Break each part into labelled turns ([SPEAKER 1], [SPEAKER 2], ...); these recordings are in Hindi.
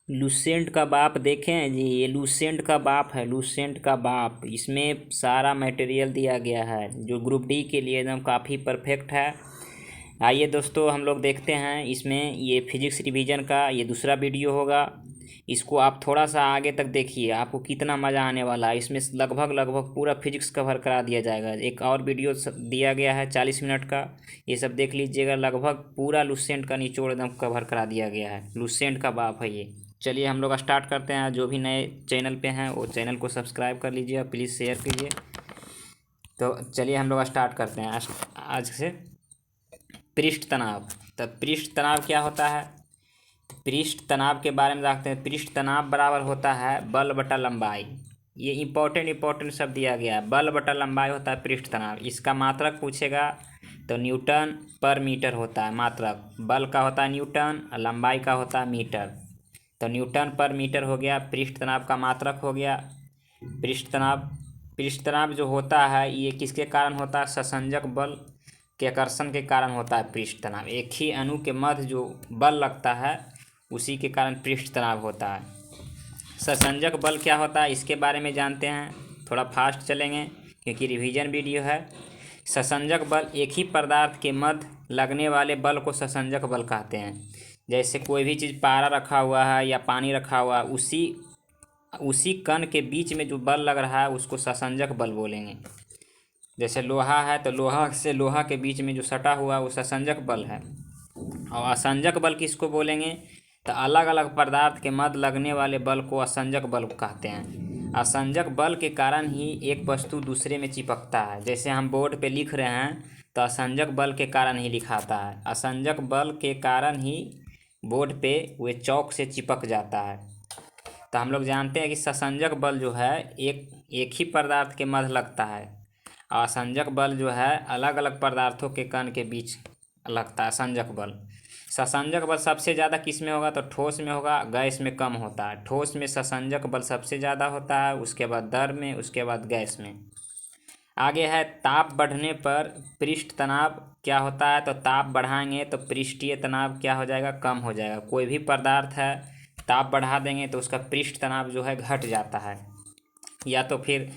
[SPEAKER 1] लूसेंट का बाप देखें हैं जी, ये लूसेंट का बाप है, लूसेंट का बाप। इसमें सारा मटेरियल दिया गया है जो ग्रुप डी के लिए एकदम काफ़ी परफेक्ट है। आइए दोस्तों, हम लोग देखते हैं इसमें। ये फिजिक्स रिवीजन का ये दूसरा वीडियो होगा। इसको आप थोड़ा सा आगे तक देखिए, आपको कितना मज़ा आने वाला है। इसमें लगभग पूरा फिजिक्स कवर करा दिया जाएगा। एक और वीडियो दिया गया है 40 मिनट का, ये सब देख लीजिएगा। लगभग पूरा लूसेंट का निचोड़ एकदम कवर करा दिया गया है। लूसेंट का बाप है ये। चलिए हम लोग स्टार्ट करते हैं। जो भी नए चैनल पे हैं वो चैनल को सब्सक्राइब कर लीजिए, प्लीज़ शेयर कीजिए। तो चलिए हम लोग स्टार्ट करते हैं आज से। पृष्ठ तनाव। तो पृष्ठ तनाव क्या होता है? पृष्ठ तनाव के बारे में जानते हैं। पृष्ठ तनाव बराबर होता है बल बटा लंबाई। ये इंपॉर्टेंट सब दिया गया है। बल बटा लंबाई होता है पृष्ठ तनाव। इसका मात्रक पूछेगा तो न्यूटन पर मीटर होता है मात्रक। बल का होता है न्यूटन और लंबाई का होता है मीटर। तो न्यूटन पर मीटर हो गया, पृष्ठ तनाव का मात्रक हो गया। पृष्ठ तनाव जो होता है ये किसके कारण होता है? ससंजक बल के आकर्षण के कारण होता है पृष्ठ तनाव। एक ही अणु के मध्य जो बल लगता है उसी के कारण पृष्ठ तनाव होता है। ससंजक बल क्या होता है इसके बारे में जानते हैं। थोड़ा फास्ट चलेंगे क्योंकि रिवीजन वीडियो है। ससंजक बल एक ही पदार्थ के मध्य लगने वाले बल को ससंजक बल कहते हैं। जैसे कोई भी चीज़ पारा रखा हुआ है या पानी रखा हुआ है, उसी कण के बीच में जो बल लग रहा है उसको ससंजक बल बोलेंगे। जैसे लोहा है तो लोहा से लोहा के बीच में जो सटा हुआ वो ससंजक बल है। और असंजक बल किसको बोलेंगे? तो अलग अलग पदार्थ के मध्य लगने वाले बल को असंजक बल कहते हैं। असंजक बल के कारण ही एक वस्तु दूसरे में चिपकता है। जैसे हम बोर्ड पे लिख रहे हैं तो असंजक बल के कारण ही लिखाता है। असंजक बल के कारण ही बोर्ड पे वे चौक से चिपक जाता है। तो हम लोग जानते हैं कि ससंजक बल जो है एक ही पदार्थ के मध्य लगता है। असंजक बल जो है अलग अलग पदार्थों के कण के बीच लगता है संजक बल। ससंजक बल सबसे ज़्यादा किस में होगा? तो ठोस में होगा, गैस में कम होता है। ठोस में ससंजक बल सबसे ज़्यादा होता है, उसके बाद द्रव में, उसके बाद गैस में। आगे है ताप बढ़ने पर पृष्ठ तनाव क्या होता है? तो ताप बढ़ाएंगे तो पृष्ठीय तनाव क्या हो जाएगा? कम हो जाएगा। कोई भी पदार्थ है ताप बढ़ा देंगे तो उसका पृष्ठ तनाव जो है घट जाता है। या तो फिर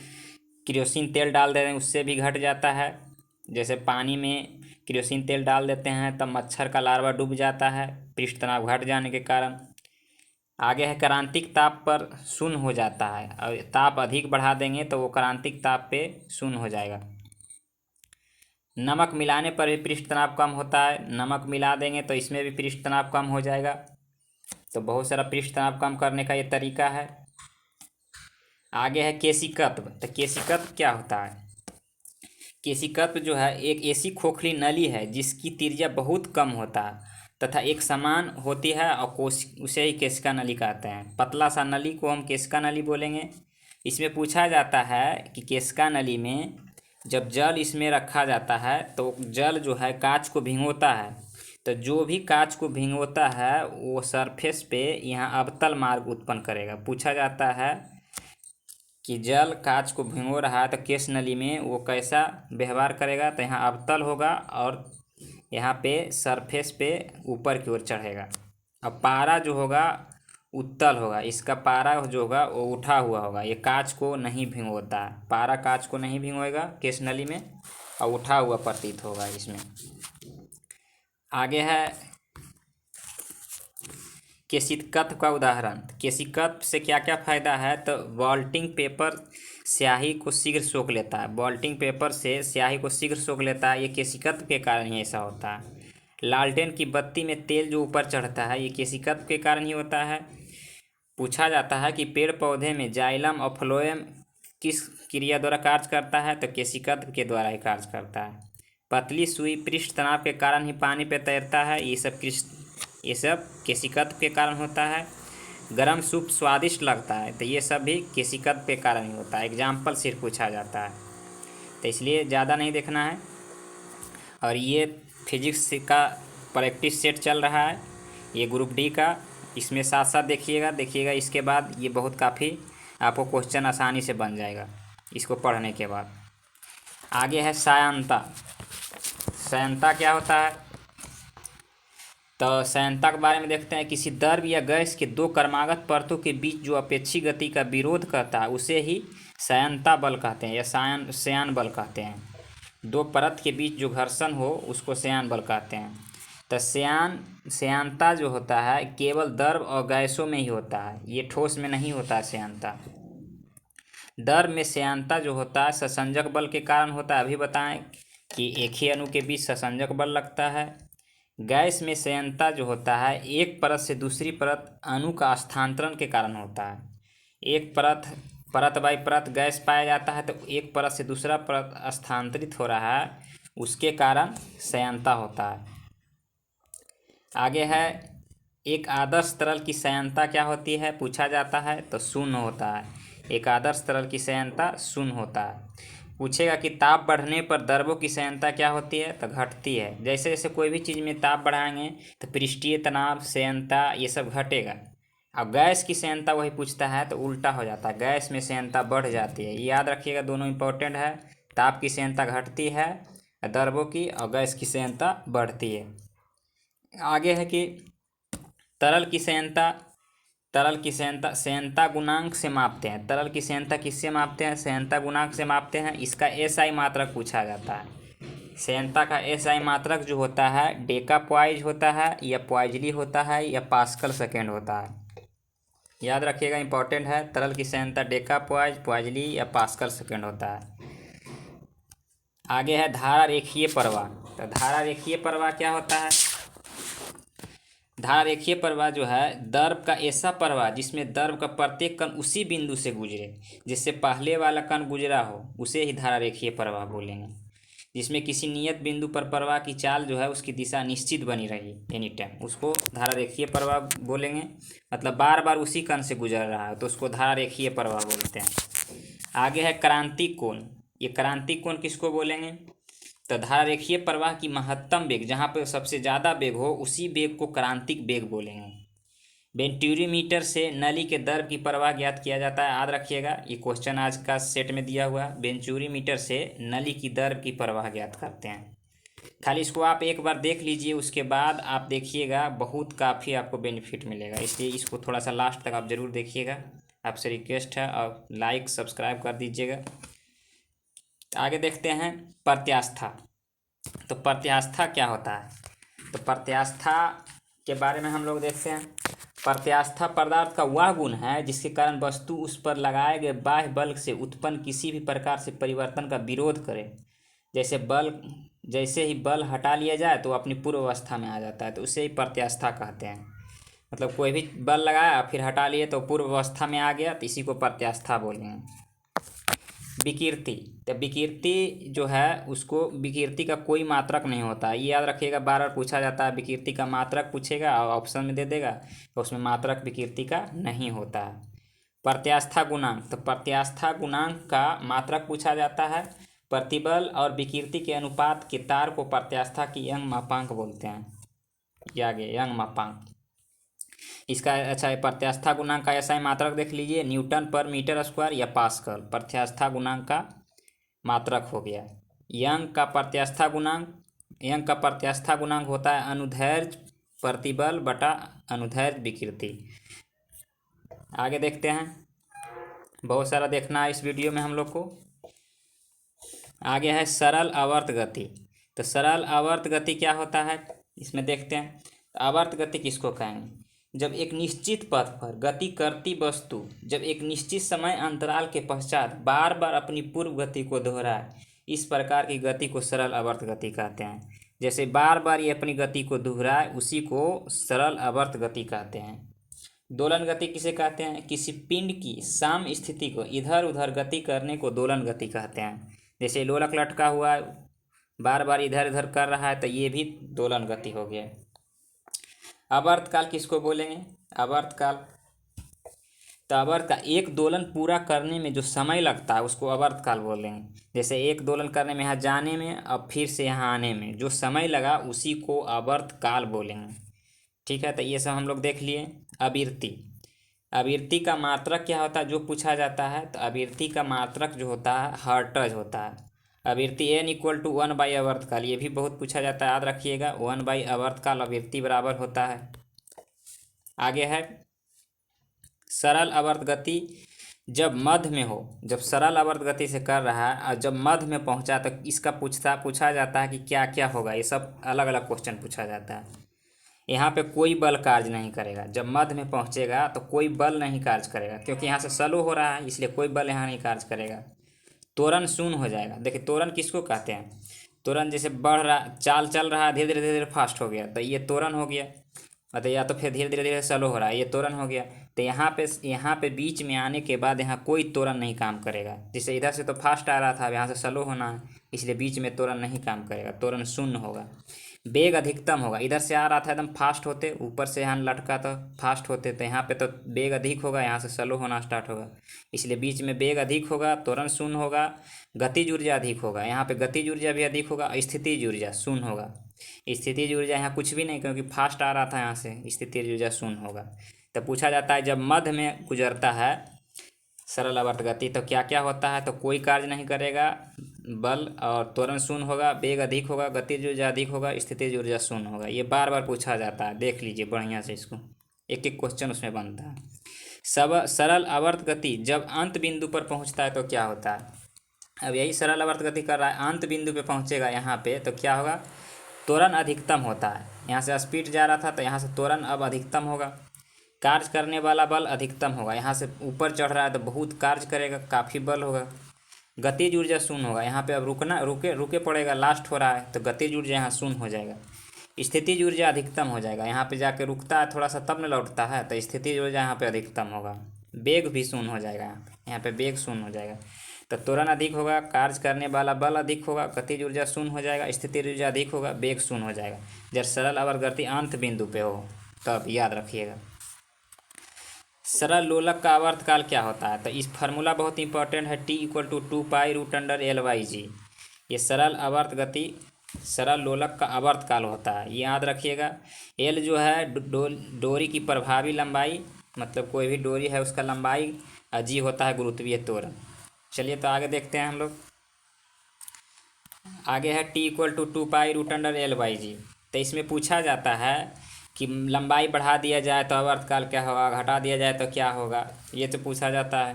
[SPEAKER 1] केरोसिन तेल डाल दे दें उससे भी घट जाता है। जैसे पानी में केरोसिन तेल डाल देते हैं तब मच्छर का लार्वा डूब जाता है पृष्ठ तनाव घट जाने के कारण। आगे है क्रांतिक ताप पर शून्य हो जाता है। और ताप अधिक बढ़ा देंगे तो वो क्रांतिक ताप पे शून्य हो जाएगा। नमक मिलाने पर भी पृष्ठ तनाव कम होता है। नमक मिला देंगे तो इसमें भी पृष्ठ तनाव कम हो जाएगा। तो बहुत सारा पृष्ठ तनाव कम करने का ये तरीका है। आगे है केशिकत्व। तो केशिकत्व क्या होता है? केशिकत्व जो है एक ऐसी खोखली नली है जिसकी त्रिज्या बहुत कम होता है तथा एक समान होती है और उसे ही केशिका नली कहते हैं। पतला सा नली को हम केशिका नली बोलेंगे। इसमें पूछा जाता है कि केशिका नली में जब जल इसमें रखा जाता है तो जल जो है कांच को भिगोता है। तो जो भी कांच को भिगोता है वो सरफेस पे यहाँ अवतल मार्ग उत्पन्न करेगा। पूछा जाता है कि जल कांच को भिगो रहा है तो केश नली में वो कैसा व्यवहार करेगा? तो यहाँ अवतल होगा और यहाँ पे सरफेस पे ऊपर की ओर चढ़ेगा। अब पारा जो होगा उत्तल होगा। इसका पारा जो होगा वो उठा हुआ होगा। ये कांच को नहीं भिगोता है। पारा कांच को नहीं भिगोएगा केश नली में और उठा हुआ प्रतीत होगा इसमें। आगे है केशिकत्व का उदाहरण। केशिकत्व से क्या क्या फ़ायदा है? तो वॉल्टिंग पेपर स्याही को शीघ्र सोख लेता है। वॉल्टिंग पेपर से स्याही को शीघ्र सोख लेता है। ये केशिकत्व के कारण ही ऐसा होता है। लालटेन की बत्ती में तेल जो ऊपर चढ़ता है ये केशिकत्व के कारण ही होता है। पूछा जाता है कि पेड़ पौधे में जाइलम और फ्लोएम किस क्रिया द्वारा कार्य करता है? तो केशिकत्व के द्वारा ही कार्य करता है। पतली सुई पृष्ठ तनाव के कारण ही पानी पे तैरता है। ये सब केशिकत्व के कारण होता है। गरम सूप स्वादिष्ट लगता है तो ये सब भी केशिकत्व के कारण ही होता है। एग्जाम्पल सिर्फ पूछा जाता है तो इसलिए ज़्यादा नहीं देखना है। और ये फिजिक्स का प्रैक्टिस सेट चल रहा है ये ग्रुप डी का। इसमें साथ साथ देखिएगा इसके बाद ये बहुत काफ़ी आपको क्वेश्चन आसानी से बन जाएगा इसको पढ़ने के बाद। आगे है सायंता। सायंता क्या होता है? तो संयंता के बारे में देखते हैं। किसी द्रव या गैस के दो क्रमागत परतों के बीच जो अपेक्षी गति का विरोध करता है उसे ही संयंता बल कहते हैं या श्यान बल कहते हैं। दो परत के बीच जो घर्षण हो उसको श्यान बल कहते हैं। तो श्यानता जो होता है केवल द्रव और गैसों में ही होता है, ये ठोस में नहीं होता है श्यानता। द्रव में श्यानता जो होता है ससंजक बल के कारण होता है। अभी बताएं कि एक ही अणु के बीच ससंजक बल लगता है। गैस में श्यानता जो होता है एक परत से दूसरी परत अणु का स्थानांतरण के कारण होता है। एक परत बाई परत गैस पाया जाता है तो एक परत से दूसरा परत स्थानांतरित हो रहा है, उसके कारण श्यानता होता है। आगे है एक आदर्श तरल की श्यानता क्या होती है पूछा जाता है, तो शून्य होता है। एक आदर्श तरल की श्यानता शून्य होता है। पूछेगा कि ताप बढ़ने पर द्रवों की श्यानता क्या होती है, तो घटती है। जैसे जैसे कोई भी चीज़ में ताप बढ़ाएंगे तो पृष्ठीय तनाव, श्यानता ये सब घटेगा। अब गैस की श्यानता वही पूछता है तो उल्टा हो जाता है, गैस में श्यानता बढ़ जाती है। याद रखिएगा, दोनों इंपॉर्टेंट है। ताप की श्यानता घटती है द्रवों की और गैस की श्यानता बढ़ती है। आगे है कि तरल की श्यानता गुणांक से मापते हैं। तरल की श्यानता किससे मापते हैं, श्यानता गुणांक से मापते हैं। इसका एसआई मात्रक पूछा जाता है। श्यानता का एसआई मात्रक जो होता है डेका पॉइज होता है या पॉइजली होता है या पास्कल सेकेंड होता है। याद रखिएगा, इंपॉर्टेंट है। तरल की श्यानता डेका पॉइज, पॉइजली या पास्कल सेकेंड होता है। आगे है धारा रेखीय प्रवाह। तो धारा रेखीय प्रवाह क्या होता है, धारा रेखीय प्रवाह जो है द्रव का ऐसा प्रवाह जिसमें द्रव का प्रत्येक कण उसी बिंदु से गुजरे जिससे पहले वाला कण गुजरा हो, उसे ही धारा रेखीय प्रवाह बोलेंगे। जिसमें किसी नियत बिंदु पर प्रवाह की चाल जो है उसकी दिशा निश्चित बनी रही एनी टाइम, उसको धारा रेखीय प्रवाह बोलेंगे। मतलब बार बार उसी कण से गुजर रहा है तो उसको धारा रेखीय प्रवाह बोलते हैं। आगे है क्रांतिक कोण। ये क्रांतिक कोण किसको बोलेंगे, तो धारा रेखीय प्रवाह की महत्तम वेग जहाँ पर सबसे ज़्यादा वेग हो उसी वेग को क्रांतिक वेग बोलेंगे। बेंटुरीमीटर से नली के द्रव की प्रवाह ज्ञात किया जाता है। याद रखिएगा, ये क्वेश्चन आज का सेट में दिया हुआ है। बेंटुरीमीटर से नली की द्रव की प्रवाह ज्ञात करते हैं। खाली इसको आप एक बार देख लीजिए, उसके बाद आप देखिएगा बहुत काफ़ी आपको बेनिफिट मिलेगा, इसलिए इसको थोड़ा सा लास्ट तक आप ज़रूर देखिएगा। आपसे रिक्वेस्ट है और लाइक सब्सक्राइब कर दीजिएगा। आगे देखते हैं प्रत्यास्था। तो प्रत्यास्था क्या होता है, तो प्रत्यास्था के बारे में हम लोग देखते हैं। प्रत्यास्था पदार्थ का वह गुण है जिसके कारण वस्तु उस पर लगाए गए बाह्य बल से उत्पन्न किसी भी प्रकार से परिवर्तन का विरोध करे। जैसे ही बल हटा लिया जाए तो अपनी पूर्व अवस्था में आ जाता है, तो उसे ही प्रत्यास्था कहते हैं। मतलब कोई भी बल लगाया फिर हटा लिए तो पूर्व अवस्था में आ गया, तो इसी को प्रत्यास्था बोलेंगे। विकृति, तो विकृति जो है उसको विकृति का कोई मात्रक नहीं होता, ये याद रखिएगा। बार बार पूछा जाता है, विकृति का मात्रक पूछेगा और ऑप्शन में दे देगा तो उसमें मात्रक विकृति का नहीं होता है। प्रत्यास्था गुणांक, तो प्रत्यास्था गुणांक का मात्रक पूछा जाता है। प्रतिबल और विकृति के अनुपात के तार को प्रत्यास्था की यंग मापांक बोलते हैं। ये आगे यंग मापांक इसका अच्छा है। प्रत्यास्था गुणांक का ऐसा ही मात्रक देख लीजिए, न्यूटन पर मीटर स्क्वायर या पास्कल प्रत्यास्था गुणांक का मात्रक हो गया। यंग का प्रत्यास्था गुणांक होता है अनुदैर्ध्य प्रतिबल बटा अनुदैर्ध्य विकृति। आगे देखते हैं, बहुत सारा देखना है इस वीडियो में हम लोग को। आगे है सरल आवर्त गति। तो सरल आवर्त गति क्या होता है इसमें देखते हैं। आवर्त गति किसको कहेंगे, जब एक निश्चित पथ पर गति करती वस्तु जब एक निश्चित समय अंतराल के पश्चात बार बार अपनी पूर्व गति को दोहराए, इस प्रकार की गति को सरल आवर्त गति कहते हैं। जैसे बार बार ये अपनी गति को दोहराए उसी को सरल आवर्त गति कहते हैं। दोलन गति किसे कहते हैं, किसी पिंड की साम स्थिति को इधर उधर गति करने को दोलन गति कहते हैं। जैसे लोलक लटका हुआ बार बार इधर उधर कर रहा है तो ये भी दोलन गति हो गया। आवर्तकाल किसको बोलेंगे, आवर्तकाल, तो आवर्त का एक दोलन पूरा करने में जो समय लगता है उसको आवर्तकाल बोलेंगे। जैसे एक दोलन करने में यहाँ जाने में और फिर से यहाँ आने में जो समय लगा उसी को आवर्तकाल बोलेंगे। ठीक है, तो ये सब हम लोग देख लिए। आवृत्ति का मात्रक क्या होता है जो पूछा जाता है, तो आवृत्ति का मात्रक जो होता है हर्ट्ज होता है। आवृत्ति n इक्वल टू 1/, आवर्तकाल, ये भी बहुत पूछा जाता है, याद रखिएगा। 1/, आवर्तकाल आवृत्ति बराबर होता है। आगे है सरल आवर्त गति जब मध्य में हो, जब सरल आवर्त गति से कर रहा है और जब मध्य में पहुंचा तो इसका पूछा जाता है कि क्या क्या होगा। ये सब अलग अलग क्वेश्चन पूछा जाता है। यहाँ पे कोई बल कार्य नहीं करेगा। जब मध्य में पहुँचेगा तो कोई बल नहीं कार्य करेगा, क्योंकि यहाँ से स्लो हो रहा है, इसलिए कोई बल यहाँ नहीं कार्य करेगा। त्वरण शून्य हो जाएगा। देखिए त्वरण किसको कहते हैं? त्वरण जैसे बढ़ रहा, चाल चल रहा है, धीरे धीरे धीरे धीरे फास्ट हो गया तो ये त्वरण हो गया, मतलब या तो फिर धीरे धीरे धीरे स्लो हो रहा है, ये त्वरण हो गया। तो यहाँ पे बीच में आने के बाद यहाँ कोई त्वरण नहीं काम करेगा। जैसे इधर से तो फास्ट आ रहा था, अब यहाँ से स्लो होना है, इसलिए बीच में त्वरण नहीं काम करेगा, त्वरण शून्य होगा। वेग अधिकतम होगा। इधर से आ रहा था एकदम फास्ट होते, ऊपर से यहाँ लटका तो फास्ट होते, तो यहाँ पे तो वेग अधिक होगा, यहाँ से स्लो होना स्टार्ट होगा, इसलिए बीच में वेग अधिक होगा, त्वरण शून्य होगा। गतिज ऊर्जा अधिक होगा, यहाँ पे गतिज ऊर्जा भी अधिक होगा। स्थितिज ऊर्जा शून्य होगा। स्थितिज ऊर्जा यहाँ कुछ भी नहीं, क्योंकि फास्ट आ रहा था, यहाँ से स्थितिज ऊर्जा शून्य होगा। तो पूछा जाता है जब मध्य में गुजरता है सरल आवर्त गति तो क्या क्या होता है? तो कोई कार्य नहीं करेगा, बल और त्वरण शून्य होगा, वेग अधिक होगा, गतिज ऊर्जा अधिक होगा, स्थितिज ऊर्जा शून्य होगा। ये बार बार पूछा जाता है, देख लीजिए बढ़िया से इसको, एक एक क्वेश्चन उसमें बनता है। सब सरल आवर्त गति जब अंत बिंदु पर पहुंचता है तो क्या होता है? अब यही सरल आवर्त गति कर रहा है, अंत बिंदु पे पहुंचेगा यहाँ पे तो क्या होगा? त्वरण अधिकतम होता है। यहाँ से स्पीड जा रहा था तो यहाँ से त्वरण अब अधिकतम होगा। कार्य करने वाला बल अधिकतम होगा। यहाँ से ऊपर चढ़ रहा है तो बहुत कार्य करेगा, काफ़ी बल होगा। गतिज ऊर्जा शून्य होगा। यहाँ पे अब रुके पड़ेगा, लास्ट हो रहा है तो गतिज ऊर्जा यहाँ शून्य हो जाएगा। स्थितिज ऊर्जा अधिकतम हो जाएगा। यहाँ पे जाके रुकता है थोड़ा सा तब न लौटता है, तो स्थितिज ऊर्जा यहाँ पे अधिकतम होगा। वेग भी शून्य हो जाएगा, यहाँ पे वेग शून्य हो जाएगा। तो त्वरण अधिक होगा, कार्य करने वाला बल अधिक होगा, गतिज ऊर्जा शून्य हो जाएगा, स्थितिज ऊर्जा अधिक होगा, वेग शून्य हो जाएगा। जब सरल आवर्त गति अंत बिंदु पे हो तब याद रखिएगा। सरल लोलक का आवर्तकाल क्या होता है? तो इस फार्मूला बहुत इंपॉर्टेंट है, T इक्वल टू 2π√L/g। ये सरल आवर्त गति सरल लोलक का आवर्तकाल होता है, ये याद रखिएगा। L जो है डोरी की प्रभावी लंबाई, मतलब कोई भी डोरी है उसका लंबाई, और G होता है गुरुत्वीय त्वरण। चलिए तो आगे देखते हैं हम लोग। आगे है T इक्वल टू 2π√L/g। तो इसमें पूछा जाता है कि लंबाई बढ़ा दिया जाए तो आवर्तकाल क्या होगा, घटा दिया जाए तो क्या होगा, ये तो पूछा जाता है।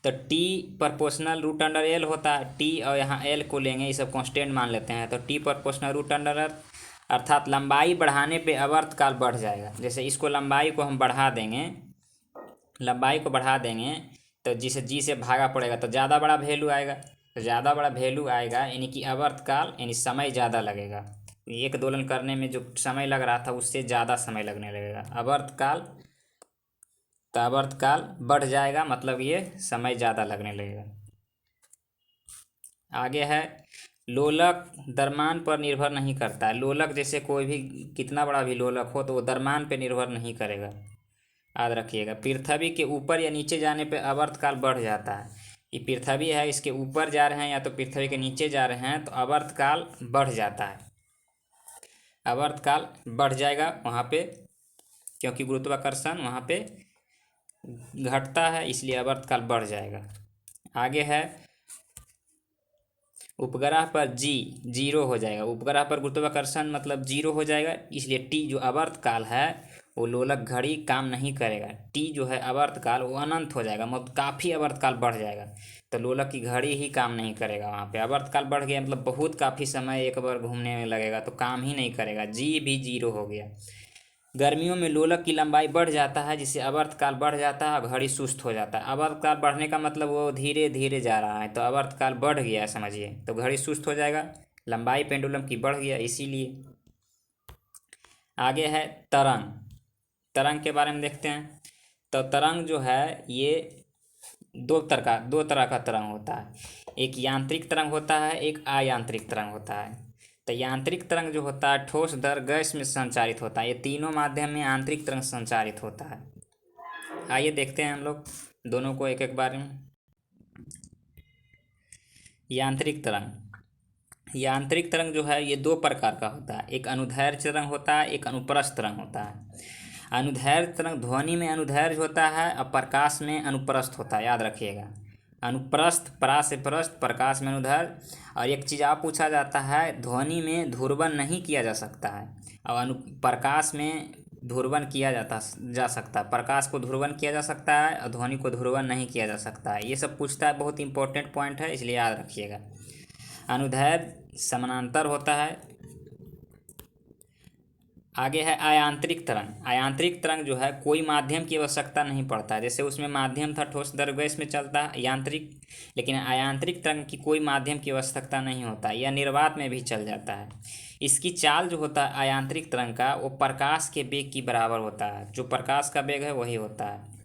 [SPEAKER 1] तो T √L होता है, T और यहाँ L को लेंगे, ये सब कांस्टेंट मान लेते हैं। तो T √L अर्थात लंबाई बढ़ाने पे आवर्तकाल बढ़ जाएगा। जैसे इसको लंबाई को हम बढ़ा देंगे तो जिसे G से भागा पड़ेगा तो ज़्यादा बड़ा वैल्यू आएगा, तो ज़्यादा बड़ा वैल्यू आएगा यानी कि आवर्तकाल यानी समय ज़्यादा लगेगा। एक दोलन करने में जो समय लग रहा था उससे ज़्यादा समय लगने लगेगा। आवर्तकाल बढ़ जाएगा, मतलब ये समय ज़्यादा लगने लगेगा। आगे है लोलक द्रव्यमान पर निर्भर नहीं करता है। लोलक जैसे कोई भी कितना बड़ा भी लोलक हो तो वो द्रव्यमान पे निर्भर नहीं करेगा, याद रखिएगा। पृथ्वी के ऊपर या नीचे जाने पे आवर्तकाल बढ़ जाता है। ये पृथ्वी है, इसके ऊपर जा रहे हैं या तो पृथ्वी के नीचे जा रहे हैं तो आवर्तकाल बढ़ जाता है, आवर्तकाल बढ़ जाएगा वहाँ पे, क्योंकि गुरुत्वाकर्षण वहाँ पे घटता है, इसलिए आवर्तकाल बढ़ जाएगा। आगे है उपग्रह पर G 0 हो जाएगा। उपग्रह पर गुरुत्वाकर्षण मतलब 0 हो जाएगा, इसलिए T जो आवर्तकाल है वो लोलक घड़ी काम नहीं करेगा। T जो है आवर्तकाल वो अनंत हो जाएगा, मतलब काफ़ी आवर्तकाल बढ़ जाएगा, तो लोलक की घड़ी ही काम नहीं करेगा। वहाँ पे आवर्तकाल बढ़ गया मतलब बहुत काफ़ी समय एक बार घूमने में लगेगा, तो काम ही नहीं करेगा, G भी 0 हो गया। गर्मियों में लोलक की लंबाई बढ़ जाता है, जिससे आवर्तकाल बढ़ जाता है, घड़ी सुस्त हो जाता है। आवर्तकाल बढ़ने का मतलब वो धीरे धीरे जा रहा है, तो आवर्तकाल बढ़ गया है समझिए, तो घड़ी सुस्त हो जाएगा, लंबाई पेंडुलम की बढ़ गया इसीलिए। आगे है तरंग के बारे में देखते हैं। तो तरंग जो है ये दो तरह का तरंग होता है। एक यांत्रिक तरंग होता है, एक अयांत्रिक तरंग होता है। तो यांत्रिक तरंग जो होता है ठोस दर गैस में संचारित होता है। ये तीनों माध्यम में आंतरिक तरंग संचारित होता है। आइए देखते हैं हम लोग दोनों को एक एक बारे में। यांत्रिक तरंग जो है ये दो प्रकार का होता है, एक अनुदैर्ध्य तरंग होता है, एक अनुप्रस्थ तरंग होता है। अनुदैर्ध्य तरंग ध्वनि में अनुदैर्ध्य होता है और प्रकाश में अनुप्रस्थ होता है, याद रखिएगा। अनुप्रस्थ, परा से प्रस्थ, प्रकाश में अनुदैर्ध्य। और एक चीज़ आप पूछा जाता है, ध्वनि में ध्रुवन नहीं किया जा सकता है और प्रकाश में ध्रुवन किया जा सकता है। प्रकाश को ध्रुवन किया जा सकता है और ध्वनि को ध्रुवन नहीं किया जा सकता है। ये सब पूछता है, बहुत इंपॉर्टेंट पॉइंट है, इसलिए याद रखिएगा। अनुदैर्ध्य समानांतर होता है। आगे है अयांत्रिक तरंग। अयांत्रिक तरंग जो है कोई माध्यम की आवश्यकता नहीं पड़ता है। जैसे उसमें माध्यम था ठोस द्रव्य गैस में चलता है यांत्रिक, लेकिन अयांत्रिक तरंग की कोई माध्यम की आवश्यकता नहीं होता, यह निर्वात में भी चल जाता है। इसकी चाल जो होता है अयांत्रिक तरंग का, वो प्रकाश के वेग की बराबर होता है। जो प्रकाश का वेग है वही होता है।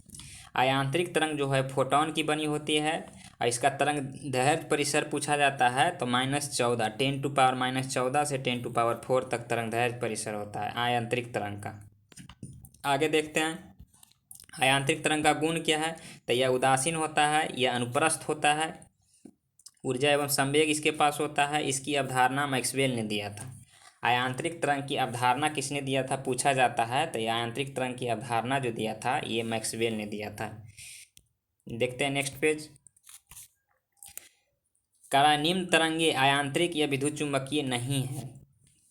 [SPEAKER 1] अयांत्रिक तरंग जो है फोटोन की बनी होती है और इसका तरंग दैर्ध्य परिसर पूछा जाता है तो -14, 10⁻⁻14 से 10⁻4 तक तरंग दैर्ध्य परिसर होता है अयांत्रिक तरंग का। आगे देखते हैं अयांत्रिक तरंग का गुण क्या है। तो यह उदासीन होता है, यह अनुप्रस्थ होता है, ऊर्जा एवं संवेग इसके पास होता है। इसकी अवधारणा मैक्सवेल ने दिया था। अयांत्रिक तरंग की अवधारणा किसने दिया था पूछा जाता है, तो अयांत्रिक तरंग की अवधारणा जो दिया था ये मैक्सवेल ने दिया था। देखते हैं नेक्स्ट पेज। निम्न तरंगे अयांत्रिक या विद्युत चुम्बकीय नहीं है।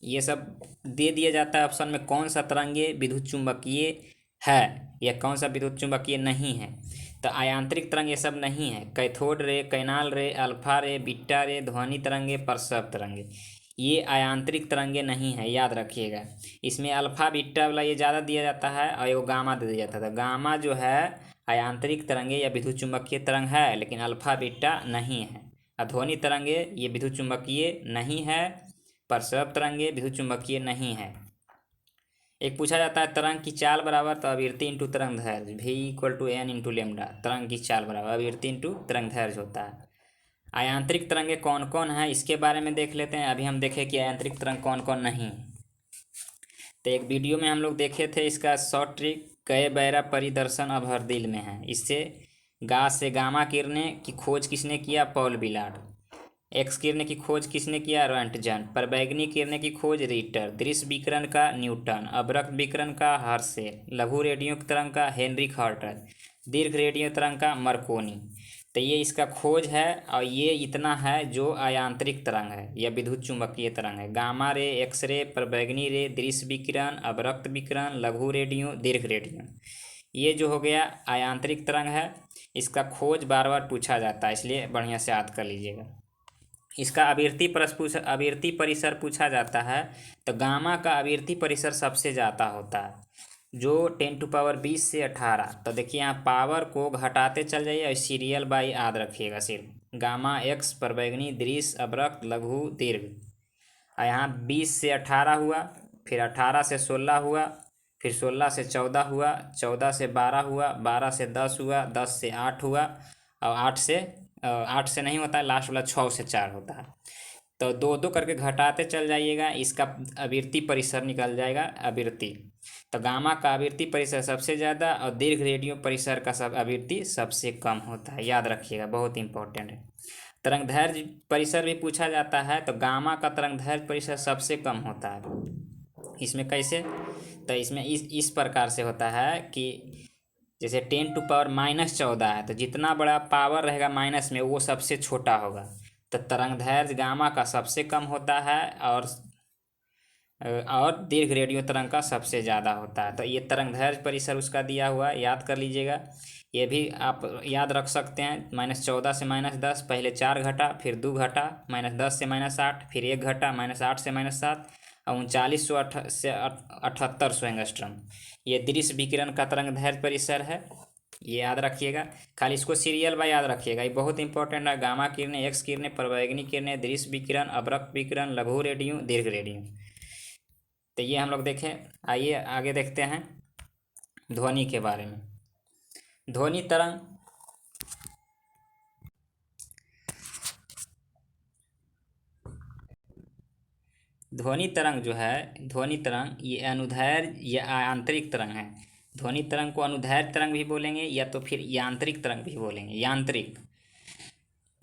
[SPEAKER 1] ये सब दे दिया जाता है ऑप्शन में, कौन सा तरंगे विद्युत चुम्बकीय है या कौन सा विद्युत चुम्बकीय नहीं है। तो अयांत्रिक तरंग ये सब नहीं है। कैथोड रे, कैनाल रे, अल्फा रे, बीटा रे, ध्वनि तरंगे, प्रसव तरंगे, ये अयांत्रिक तरंगे नहीं है, याद रखिएगा। इसमें अल्फा बीटा वाला ये ज़्यादा दिया जाता है और ये गामा दे दिया जाता था। गामा जो है अयांत्रिक तरंगे या विद्युत चुम्बकीय तरंग है, लेकिन अल्फा बीटा नहीं है। ध्वनि तरंगे ये विद्युत चुम्बकीय नहीं है, प्रसव तरंगे विद्युत चुम्बकीय नहीं है। एक पूछा जाता है तरंग की चाल बराबर, तो आवृत्ति इंटू तरंग दैर्ध्य, v = n × लैम्डा। तरंग की चाल बराबर आवृत्ति इंटू तरंग दैर्ध्य होता है। अयांत्रिक तरंगे कौन कौन है इसके बारे में देख लेते हैं। अभी हम देखें कि अयांत्रिक तरंग कौन कौन नहीं। तो एक वीडियो में हम लोग देखे थे इसका शॉर्ट ट्रिक, कई बैरा परिदर्शन अब हर दिल में है। इससे गा से गामा किरणें की खोज किसने किया, पॉल विलार्ड। एक्स किरणें की खोज किसने किया, रोएंटजन। परबैंगनी किरणें की खोज रिटर। दृश्य विकिरण का न्यूटन। अवरक्त विकिरण का हर्शेल। लघु रेडियो तरंग का हेनरिक हर्टर। दीर्घ रेडियो तरंग का मार्कोनी। तो ये इसका खोज है और ये इतना है जो अयांत्रिक तरंग है या विद्युत चुम्बकीय तरंग है। गामा रे, एक्स रे, परबैंगनी रे, दृश्य विकिरण, अवरक्त विकिरण, लघु रेडियो, दीर्घ रेडियो, ये जो हो गया अयांत्रिक तरंग है। इसका खोज बार बार पूछा जाता है, इसलिए बढ़िया से याद कर लीजिएगा। इसका आवृत्ति परिसर पूछा जाता है, तो गामा का आवृत्ति परिसर सबसे ज़्यादा होता है, जो 10⁻20 से 18। तो देखिए यहाँ पावर को घटाते चल जाइए और सीरियल बाई याद रखिएगा सिर्फ। गामा एक्स, परबैंगनी, दृश्य, अवरक्त, लघु, दीर्घ। और यहाँ 20 से 18 हुआ, फिर 18 से 16 हुआ, फिर 16 से 14 हुआ, 14 से 12 हुआ, 12 से 10 हुआ, 10 से 8 हुआ और 8 से नहीं होता है, लास्ट वाला 6 से 4 होता है। तो दो दो करके घटाते चल जाइएगा, इसका आवृत्ति परिसर निकल जाएगा आवृत्ति। तो गामा का आवृत्ति परिसर सबसे ज़्यादा और दीर्घ रेडियो परिसर का सब आवृत्ति सबसे कम होता है, याद रखिएगा, बहुत इंपॉर्टेंट है। तरंग दैर्ध्य परिसर भी पूछा जाता है, तो गामा का तरंग दैर्ध्य परिसर सबसे कम होता है। इसमें कैसे, तो इसमें इस प्रकार से होता है कि जैसे 10⁻⁻14 है, तो जितना बड़ा पावर रहेगा माइनस में वो सबसे छोटा होगा। तो तरंग दैर्ध्य गामा का सबसे कम होता है और दीर्घ रेडियो तरंग का सबसे ज़्यादा होता है। तो ये तरंग दैर्ध्य परिसर उसका दिया हुआ है, याद कर लीजिएगा। ये भी आप याद रख सकते हैं, -14 से -10, पहले 4 घटा, फिर 2 घटा, -10 से -8, फिर 1 घटा, -8 से -7 और 3900 से 7800 एंगस्ट्रम। ये दृश्य विकिरण का तरंग दैर्ध्य परिसर है, ये याद रखिएगा। खाली इसको सीरियल बाय याद रखिएगा, ये बहुत इंपॉर्टेंट है। गामा किरणें, एक्स किरणें, परवैंगनी किरणें, दृश्य विकिरण, अवरक्त विकिरण, लघु रेडियो, दीर्घ रेडियो। तो ये हम लोग देखें। आइए आगे देखते हैं ध्वनि के बारे में। ध्वनि तरंग, ध्वनि तरंग जो है, ध्वनि तरंग ये अनुदैर्ध्य या आंतरिक तरंग है। ध्वनि तरंग को अनुदैर्ध्य तरंग भी बोलेंगे या तो फिर यांत्रिक तरंग भी बोलेंगे, यांत्रिक।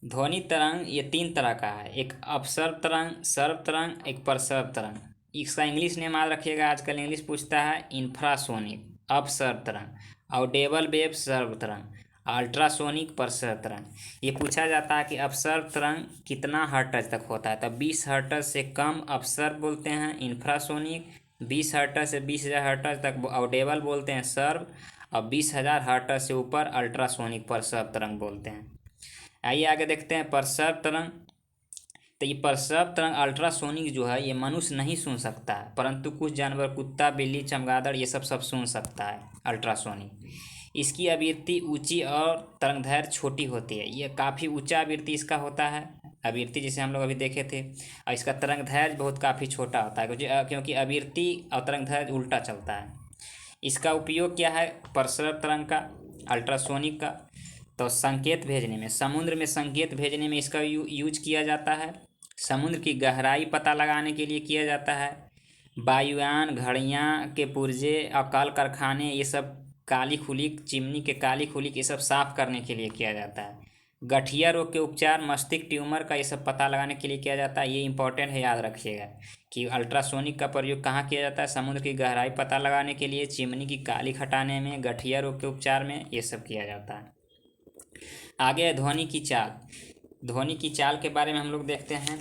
[SPEAKER 1] ध्वनि तरंग ये 3 तरह का है, एक अपसर्व तरंग, सर्व तरंग, एक प्रसर्व तरंग। इसका इंग्लिश नेम याद रखिएगा, आजकल इंग्लिश पूछता है। इंफ्रासोनिक अपसर्व तरंग, ऑडिबल वेव सर्व तरंग, अल्ट्रासोनिक प्रसर तरंग, ये पूछा जाता है कि अपसर्ग तरंग कितना हर्ट्ज तक होता है, तब 20 हर्ट्ज से कम अपसर्ग बोलते हैं इंफ्रासोनिक, 20 हर्ट्ज से 20,000 हर्ट्ज तक ऑडेबल बोलते हैं सर्व, और 20,000 हर्ट्ज से ऊपर अल्ट्रासोनिक प्रसर तरंग बोलते हैं। आइए आगे देखते हैं प्रसर तरंग। तो ये प्रसर तरंग अल्ट्रासोनिक जो है ये मनुष्य नहीं सुन सकता है, परंतु कुछ जानवर कुत्ता, बिल्ली, चमगादड़ ये सब सुन सकता है अल्ट्रासोनिक। इसकी आवृत्ति ऊंची और तरंगदैर्घ्य छोटी होती है। ये काफ़ी ऊंचा आवृत्ति इसका होता है, आवृत्ति जिसे हम लोग अभी देखे थे, और इसका तरंगदैर्घ्य बहुत काफ़ी छोटा होता है, क्योंकि आवृत्ति और तरंगदैर्घ्य उल्टा चलता है। इसका उपयोग क्या है प्रसर तरंग का, अल्ट्रासोनिक का? तो संकेत भेजने में, समुद्र में संकेत भेजने में इसका यूज किया जाता है। समुद्र की गहराई पता लगाने के लिए किया जाता है। वायुयान, घड़ियाँ के पुर्जे और कल कारखाने ये सब काली खुलिक, चिमनी के काली खुलिक ये सब साफ करने के लिए किया जाता है। गठिया रोग के उपचार, मस्तिष्क ट्यूमर का ये सब पता लगाने के लिए किया जाता है। ये इंपॉर्टेंट है, याद रखिएगा कि अल्ट्रासोनिक का प्रयोग कहाँ किया जाता है, समुद्र की गहराई पता लगाने के लिए, चिमनी की काली हटाने में, गठिया रोग के उपचार में ये सब किया जाता है। आगे है ध्वनि की चाल। ध्वनि की चाल के बारे में हम लोग देखते हैं।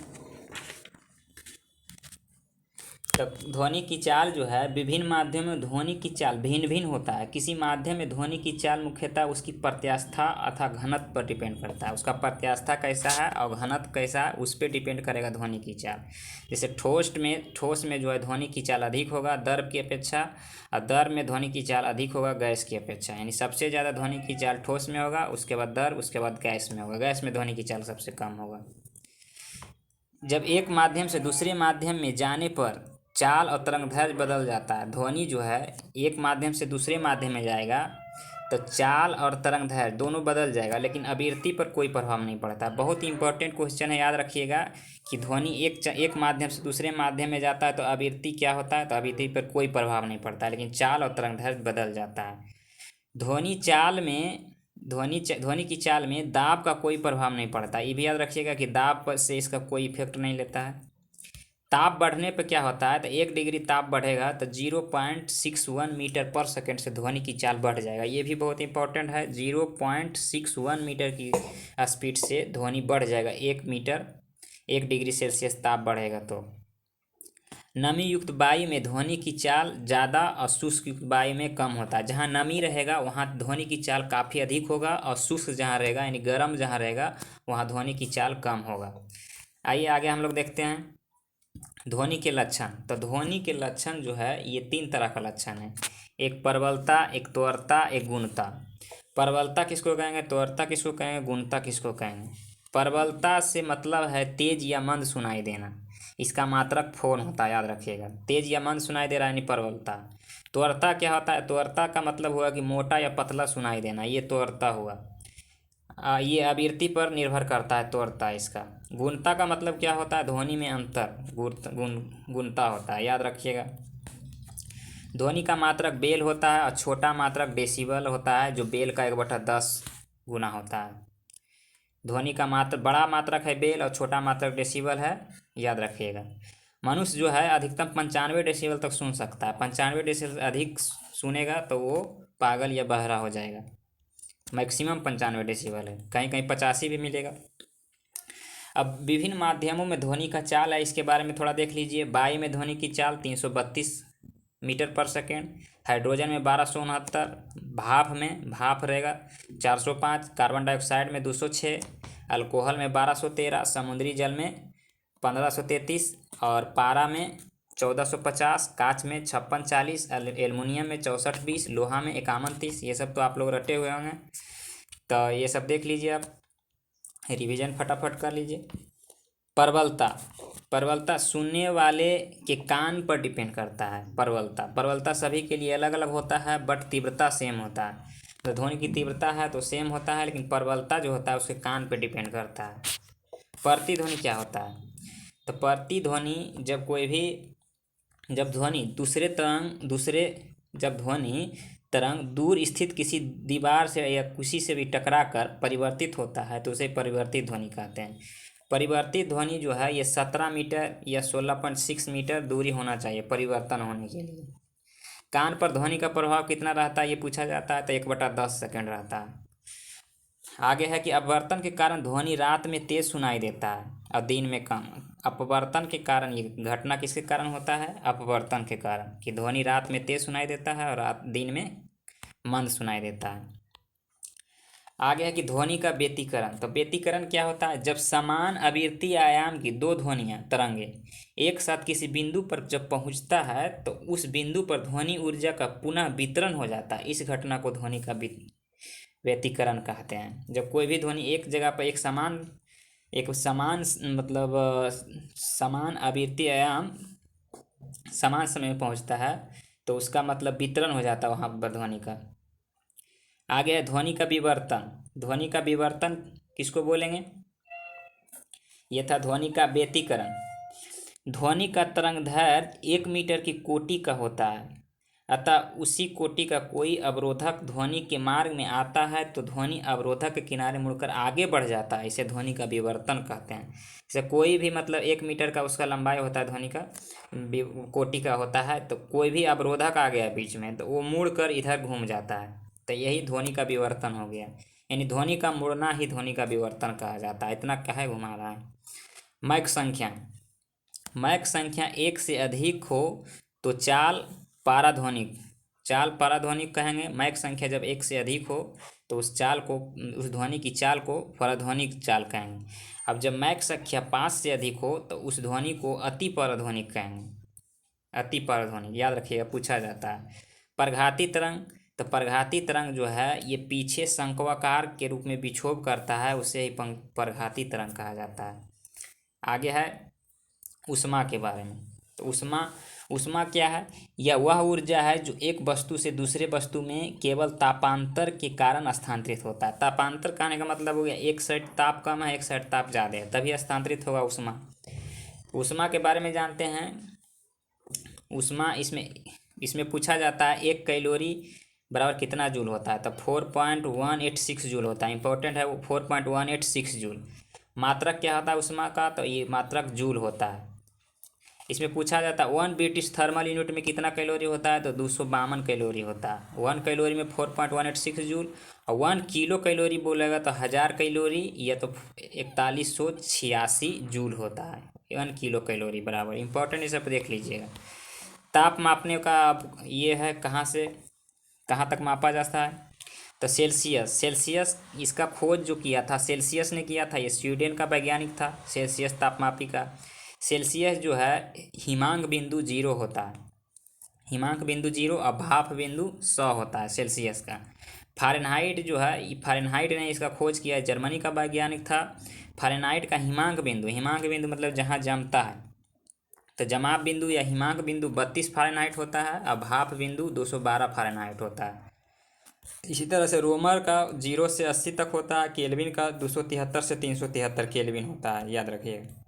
[SPEAKER 1] तो ध्वनि की चाल जो है, विभिन्न माध्यमों में ध्वनि की चाल भिन्न भिन्न होता है। किसी माध्यम में ध्वनि की चाल मुख्यतः उसकी प्रत्यास्था अथवा घनत्व पर डिपेंड करता है। उसका प्रत्यास्था कैसा है और घनत्व कैसा है उस पर डिपेंड करेगा ध्वनि की चाल। जैसे ठोस में जो है ध्वनि की चाल अधिक होगा द्रव की अपेक्षा, और द्रव में ध्वनि की चाल अधिक होगा गैस की अपेक्षा। यानी सबसे ज़्यादा ध्वनि की चाल ठोस में होगा, उसके बाद द्रव, उसके बाद गैस में होगा। गैस में ध्वनि की चाल सबसे कम होगा। जब एक माध्यम से दूसरे माध्यम में जाने पर चाल और तरंगदैर्घ्य बदल जाता है। ध्वनि जो है एक माध्यम से दूसरे माध्यम में जाएगा तो चाल और तरंगदैर्घ्य दोनों बदल जाएगा, लेकिन आवृत्ति पर कोई प्रभाव नहीं पड़ता। बहुत ही इंपॉर्टेंट क्वेश्चन है, याद रखिएगा कि ध्वनि एक माध्यम से दूसरे माध्यम में जाता है तो आवृत्ति क्या होता है, तो आवृत्ति पर कोई प्रभाव नहीं पड़ता, लेकिन चाल और तरंगदैर्घ्य बदल जाता है। ध्वनि की चाल में दाब का कोई प्रभाव नहीं पड़ता। ये भी याद रखिएगा कि दाब पर से इसका कोई इफेक्ट नहीं लेता है। ताप बढ़ने पर क्या होता है, तो 1 डिग्री ताप बढ़ेगा तो 0.61 मीटर पर सेकेंड से ध्वनि की चाल बढ़ जाएगा। ये भी बहुत इंपॉर्टेंट है, 0.61 मीटर की स्पीड से ध्वनि बढ़ जाएगा 1 डिग्री सेल्सियस ताप बढ़ेगा तो। नमी युक्त वायु में ध्वनि की चाल ज़्यादा और शुष्क युक्त वायु में कम होता है। जहाँ नमी रहेगा वहाँ ध्वनि की चाल काफ़ी अधिक होगा, और शुष्क जहाँ रहेगा यानी गर्म जहाँ रहेगा वहाँ ध्वनि की चाल कम होगा। आइए आगे हम लोग देखते हैं ध्वनि के लक्षण। तो ध्वनि के लक्षण जो है ये 3 तरह का लक्षण है, एक प्रबलता, एक त्वरता, एक गुणता। प्रबलता किसको कहेंगे, त्वरता किसको कहेंगे, गुणता किसको कहेंगे। प्रबलता से मतलब है तेज या मंद सुनाई देना, इसका मात्रक फोन होता है, याद रखिएगा। तेज या मंद सुनाई दे रहा है यानी प्रबलता। त्वरता क्या होता है, त्वरता का मतलब हुआ कि मोटा या पतला सुनाई देना, ये त्वरता हुआ। ये आवृत्ति पर निर्भर करता है त्वरता इसका। गुणता का मतलब क्या होता है, ध्वनि में अंतर, गुणता होता है, याद रखिएगा। ध्वनि का मात्रक बेल होता है और छोटा मात्रक डेसिबल होता है, जो बेल का 1/10 गुना होता है। ध्वनि का बड़ा मात्रक है बेल और छोटा मात्रक डेसिबल है, याद रखिएगा। मनुष्य जो है अधिकतम 95 डेसिबल तक सुन सकता है। 95 डेसिबल से अधिक सुनेगा तो वो पागल या बहरा हो जाएगा। मैक्सिमम 95 डेसिबल है, कहीं कहीं 85 भी मिलेगा। अब विभिन्न माध्यमों में ध्वनि का चाल है, इसके बारे में थोड़ा देख लीजिए। वायु में ध्वनि की चाल 332 मीटर पर सेकेंड, हाइड्रोजन में 1269, भाप रहेगा 405, कार्बन डाइऑक्साइड में 206, अल्कोहल में 1213, समुद्री जल में 1533 और पारा में 1450, कांच में 5640, एल्युमिनियम में 6420, लोहा में 5130। ये सब तो आप लोग रटे हुए होंगे, तो ये सब देख लीजिए, आप रिवीजन फटाफट कर लीजिए। प्रबलता सुनने वाले के कान पर डिपेंड करता है। प्रबलता सभी के लिए अलग अलग होता है, बट तीव्रता सेम होता है। तो ध्वनि की तीव्रता है तो सेम होता है, लेकिन प्रबलता जो होता है उसके कान पर डिपेंड करता है। प्रतिध्वनि क्या होता है, तो प्रतिध्वनि जब ध्वनि तरंग दूर स्थित किसी दीवार से या किसी से भी टकरा कर परिवर्तित होता है तो उसे परिवर्तित ध्वनि कहते हैं। परिवर्तित ध्वनि जो है ये 17 मीटर या 16.6 मीटर दूरी होना चाहिए परिवर्तन होने के लिए। कान पर ध्वनि का प्रभाव कितना रहता है ये पूछा जाता है, तो 1/10 सेकेंड रहता है। आगे है कि अपवर्तन के कारण ध्वनि रात में तेज सुनाई देता है और दिन में कम। अपवर्तन के कारण, ये घटना किसके कारण होता है? अपवर्तन के कारण, कि ध्वनि रात में तेज सुनाई देता है और रात दिन में मंद सुनाई देता है। आगे है कि ध्वनि का व्यतिकरण। तो व्यतिकरण क्या होता है? जब समान आवृत्ति आयाम की दो ध्वनियाँ तरंगे एक साथ किसी बिंदु पर जब पहुंचता है तो उस बिंदु पर ध्वनि ऊर्जा का पुनः वितरण हो जाता है। इस घटना को ध्वनि का व्यतिकरण कहते हैं। जब कोई भी ध्वनि एक जगह पर एक समान मतलब समान आवृत्ति आयाम समान समय में पहुंचता है तो उसका मतलब वितरण हो जाता है वहाँ पर ध्वनि का। आगे है ध्वनि का विवर्तन। ध्वनि का विवर्तन किसको बोलेंगे? यह था ध्वनि का व्यतिकरण। ध्वनि का तरंगदैर्घ्य 1 मीटर की कोटि का होता है, अतः उसी कोटि का कोई अवरोधक ध्वनि के मार्ग में आता है तो ध्वनि अवरोधक के किनारे मुड़कर आगे बढ़ जाता है। इसे ध्वनि का विवर्तन कहते हैं। जैसे कोई भी मतलब 1 मीटर का उसका लंबाई होता है, ध्वनि का कोटि का होता है, तो कोई भी अवरोधक आ गया बीच में तो वो मुड़कर इधर घूम जाता है, तो यही ध्वनि का विवर्तन हो गया। यानी ध्वनि का मुड़ना ही ध्वनि का विवर्तन कहा जाता है। इतना काहे घुमा रहा है? मैक संख्या। मैक संख्या 1 से अधिक हो तो चाल पाराध्वनिक कहेंगे। मैक संख्या जब 1 से अधिक हो तो उस ध्वनि की चाल को पाराध्वनिक चाल कहेंगे। अब जब मैक संख्या 5 से अधिक हो तो उस ध्वनि को अति पाराध्वनिक कहेंगे। अति पाराध्वनिक याद रखिएगा, पूछा जाता है। परघाती तरंग। तो परघाती तरंग जो है ये पीछे शंक्वाकार के रूप में विक्षोभ करता है, उसे ही परघाती तरंग कहा जाता है। आगे है ऊष्मा के बारे में। तो ऊष्मा क्या है? यह वह ऊर्जा है जो एक वस्तु से दूसरे वस्तु में केवल तापांतर के कारण स्थानांतरित होता है। तापांतर कहने का मतलब हो गया एक साइड ताप कम है, एक साइड ताप ज़्यादा है, तभी स्थानांतरित होगा ऊष्मा। ऊष्मा के बारे में जानते हैं। ऊष्मा इसमें पूछा जाता है 1 कैलोरी बराबर कितना जूल होता है? तो 4.186 जूल होता है। इंपॉर्टेंट है वो 4.186 जूल। मात्रक क्या होता है ऊष्मा का? तो ये मात्रक जूल होता है। इसमें पूछा जाता है 1 ब्रिटिश थर्मल यूनिट में कितना कैलोरी होता है? तो 252 कैलोरी होता है। 1 कैलोरी में 4.186 जूल, और 1 किलो कैलोरी बोलेगा तो 1000 कैलोरी या तो 4186 जूल होता है। 1 किलो कैलोरी बराबर। इंपॉर्टेंट ये सब देख लीजिएगा। ताप मापने का अब ये है कहाँ से कहाँ तक मापा जाता है? तो सेल्सियस इसका खोज जो किया था सेल्सियस ने किया था। ये स्वीडन का वैज्ञानिक था, सेल्सियस तापमापी का। सेल्सियस जो है हिमांक बिंदु 0 होता है। हिमांक बिंदु 0 और भाप बिंदु 100 होता है सेल्सियस का। फ़ारेनहाइट जो है, फ़ारेनहाइट ने इसका खोज किया है, जर्मनी का वैज्ञानिक था। फ़ारेनहाइट का हिमांक बिंदु मतलब जहाँ जमता है, तो जमाव बिंदु या हिमांक बिंदु 32 फ़ारेनहाइट होता है और भाप बिंदु 212 फ़ारेनहाइट होता है। इसी तरह से रोमर का 0 से 80 तक होता है। केल्विन का 273 से 373 केल्विन होता है, याद रखिएगा।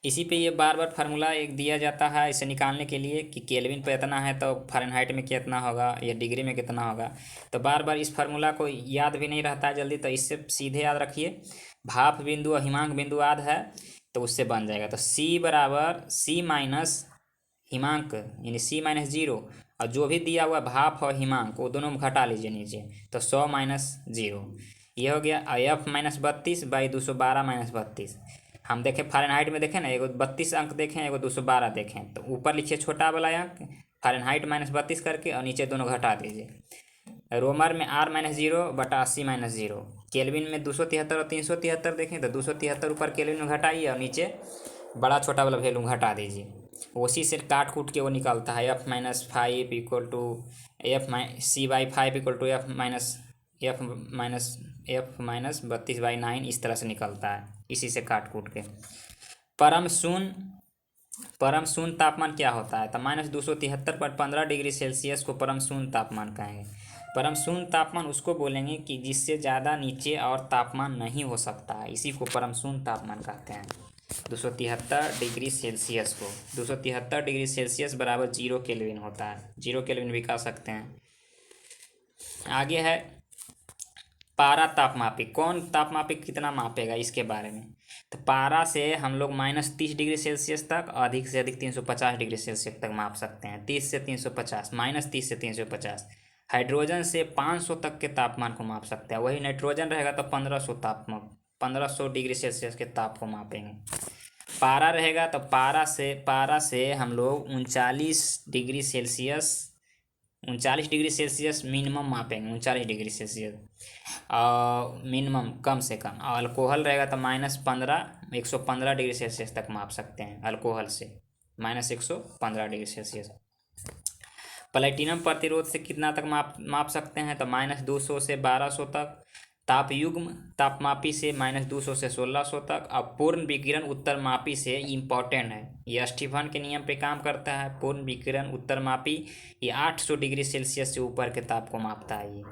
[SPEAKER 1] इसी पे ये बार बार फार्मूला एक दिया जाता है इसे निकालने के लिए कि केल्विन पे इतना है तो फ़ारेनहाइट में कितना होगा या डिग्री में कितना होगा। तो बार बार इस फार्मूला को याद भी नहीं रहता है जल्दी, तो इससे सीधे याद रखिए। भाप बिंदु और हिमांक बिंदु याद है तो उससे बन जाएगा। तो C बराबर C माइनस हिमांक यानी C माइनस 0, और जो भी दिया हुआ भाप और हिमांक वो दोनों घटा लीजिए नीचे, तो 100 माइनस 0 ये हो गया। F minus 32 by 212 minus 32। हम देखें फ़ारेनहाइट में देखें ना, एगो 32 अंक देखें, एगो 212 देखें, तो ऊपर लिखिए छोटा वाला अंक फ़ारेनहाइट माइनस 32 करके और नीचे दोनों घटा दीजिए। रोमर में R माइनस 0 बटा 80 माइनस 0। केल्विन में 273 और 373 देखें तो 273 ऊपर केल्विन में घटाइए और नीचे बड़ा छोटा वाला वैल्यू घटा दीजिए। उसी से काट कूट के वो निकलता है F minus 5 equal to C/5 equal to F minus 32/9, इस तरह से निकलता है, इसी से काट कूट के। परम शून्य तापमान क्या होता है? तो -273.15 डिग्री सेल्सियस को परम शून्य तापमान कहेंगे। परम शून्य तापमान उसको बोलेंगे कि जिससे ज़्यादा नीचे और तापमान नहीं हो सकता है, इसी को परम शून्य तापमान कहते हैं। 273 डिग्री सेल्सियस को 273 डिग्री सेल्सियस बराबर 0 केल्विन होता है। 0 केल्विन भी कह सकते हैं। आगे है पारा तापमापी। कौन तापमापी कितना मापेगा इसके बारे में? तो पारा से हम लोग -30 डिग्री सेल्सियस तक, अधिक से अधिक 350 डिग्री सेल्सियस तक माप सकते हैं। 30 से 350, -30 से 350। हाइड्रोजन से 500 तक के तापमान को माप सकते हैं। वही नाइट्रोजन रहेगा तो 1500 तापमान 1500 डिग्री सेल्सियस के ताप को मापेंगे। पारा रहेगा तो पारा से हम लोग 39 डिग्री सेल्सियस मिनिमम मापेंगे, 39 डिग्री सेल्सियस मिनिमम, कम से कम। और अल्कोहल रहेगा तो -15 115 डिग्री सेल्सियस तक माप सकते हैं अल्कोहल से, -115 डिग्री सेल्सियस। प्लेटिनम प्रतिरोध से कितना तक माप सकते हैं तो -200 से 1200 तक। तापयुग्म तापमापी से -200 से 1600 तक। और पूर्ण विकिरण उत्तरमापी से, इम्पॉर्टेंट है ये, स्टीफन के नियम पे काम करता है। पूर्ण विकिरण उत्तरमापी ये 800 डिग्री सेल्सियस से ऊपर के ताप को मापता है ये।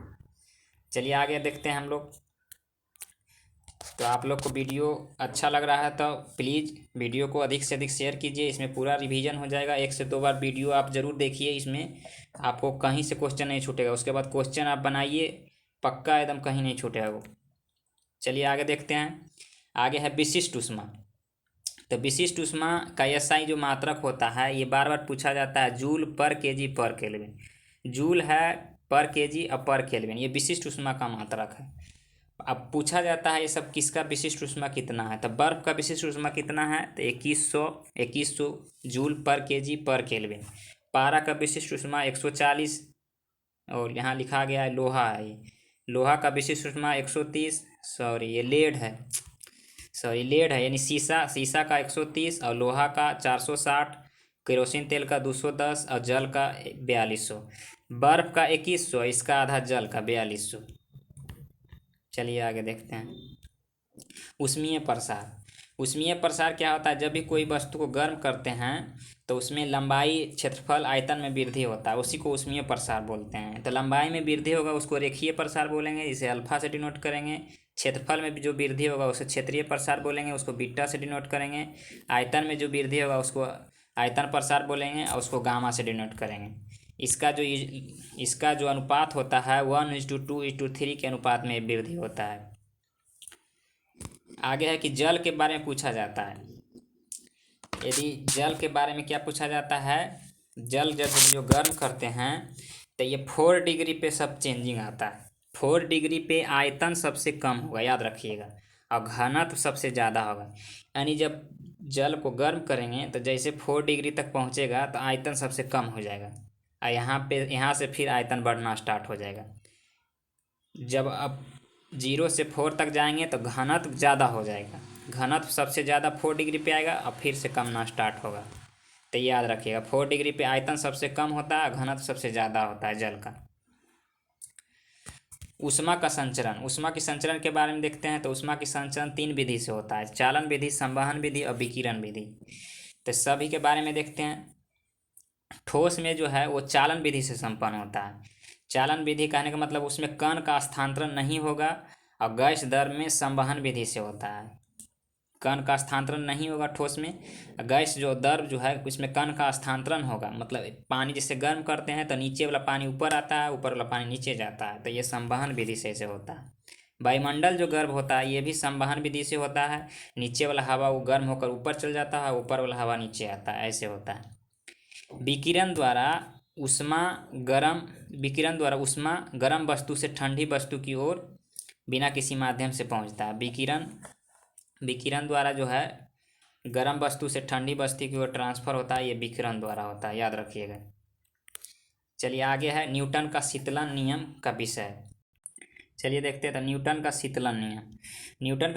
[SPEAKER 1] चलिए आगे देखते हैं हम लोग। तो आप लोग को वीडियो अच्छा लग रहा है तो प्लीज़ वीडियो को अधिक से अधिक शेयर कीजिए, इसमें पूरा रिवीजन हो जाएगा। 1 से 2 बार वीडियो आप ज़रूर देखिए, इसमें आपको कहीं से क्वेश्चन नहीं छूटेगा। उसके बाद क्वेश्चन आप बनाइए, पक्का एकदम कहीं नहीं छूटेगा वो। चलिए आगे देखते हैं। आगे है विशिष्ट ऊष्मा। तो विशिष्ट ऊष्मा का SI जो मात्रक होता है ये बार बार पूछा जाता है, जूल पर केजी पर केल्विन। जूल है पर केजी और पर केल्विन, ये विशिष्ट ऊष्मा का मात्रक है। अब पूछा जाता है ये सब किसका विशिष्ट ऊष्मा कितना है, तो बर्फ का विशिष्ट ऊष्मा कितना है तो 2100 जूल पर केजी पर केल्विन। पारा का विशिष्ट ऊष्मा 140, और यहाँ लिखा गया है लोहा है ये। लोहा का विशिष्ट ऊष्मा 130, सॉरी ये लेड है, यानी शीशा का 130 और लोहा का 460, केरोसिन तेल का 210 और जल का 4200। बर्फ का 2100, इसका आधा जल का 4200। चलिए आगे देखते हैं। ऊष्मीय प्रसार क्या होता है, जब भी कोई वस्तु को गर्म करते हैं तो उसमें लंबाई, क्षेत्रफल, आयतन में वृद्धि होता है, उसी को ऊष्मीय प्रसार बोलते हैं। तो लंबाई में वृद्धि होगा उसको रेखीय प्रसार बोलेंगे, इसे अल्फा से डिनोट करेंगे। क्षेत्रफल में जो वृद्धि होगा उसे क्षेत्रीय प्रसार बोलेंगे, उसको बीटा से डिनोट करेंगे। आयतन में जो वृद्धि होगा उसको आयतन प्रसार बोलेंगे और उसको गामा से डिनोट करेंगे। इसका जो अनुपात होता है 1:2:3 के अनुपात में वृद्धि होता है। आगे है कि जल के बारे में पूछा जाता है। यदि जल के बारे में क्या पूछा जाता है, जल जब जो गर्म करते हैं तो ये 4 डिग्री पे सब चेंजिंग आता है। 4 डिग्री पे आयतन सबसे कम होगा, याद रखिएगा, और घनत्व सबसे ज़्यादा होगा। यानी जब जल को गर्म करेंगे तो जैसे 4 डिग्री तक पहुँचेगा तो आयतन सबसे कम हो जाएगा, और यहाँ से फिर आयतन बढ़ना स्टार्ट हो जाएगा। जब अब 0 से 4 तक जाएंगे तो घनत्व ज़्यादा हो जाएगा, घनत्व सबसे ज़्यादा 4 डिग्री पे आएगा और फिर से कमना स्टार्ट होगा। तो याद रखिएगा 4 डिग्री पे आयतन सबसे कम होता है, घनत्व सबसे ज़्यादा होता है जल का। ऊष्मा का संचरण के बारे में देखते हैं। तो ऊष्मा की संचरण 3 विधि से होता है, चालन विधि, संवहन विधि और विकिरण विधि। तो सभी के बारे में देखते हैं। ठोस में जो है वो चालन विधि से संपन्न होता है। चालन विधि कहने का मतलब उसमें कण का स्थानांतरण नहीं होगा, और गैस दर में संवहन विधि से होता है। कण का स्थानांतरण नहीं होगा ठोस में, गैस जो दर जो है उसमें कण का स्थानांतरण होगा। मतलब पानी जैसे गर्म करते हैं तो नीचे वाला पानी ऊपर आता है, ऊपर वाला पानी नीचे जाता है, तो ये संवहन विधि से ऐसे होता है। वायुमंडल जो गर्म होता है ये भी संवहन विधि से होता है। नीचे वाला हवा वो गर्म होकर ऊपर चल जाता है, ऊपर वाला हवा नीचे आता है, ऐसे होता है। विकिरण द्वारा ऊष्मा गर्म वस्तु से ठंडी वस्तु की ओर बिना किसी माध्यम से पहुंचता है। विकिरण द्वारा जो है गर्म वस्तु से ठंडी वस्तु की ओर ट्रांसफर होता है, ये विकिरण द्वारा होता है, याद रखिएगा। चलिए आगे है न्यूटन का शीतलन नियम का विषय। चलिए देखते हैं। तो न्यूटन का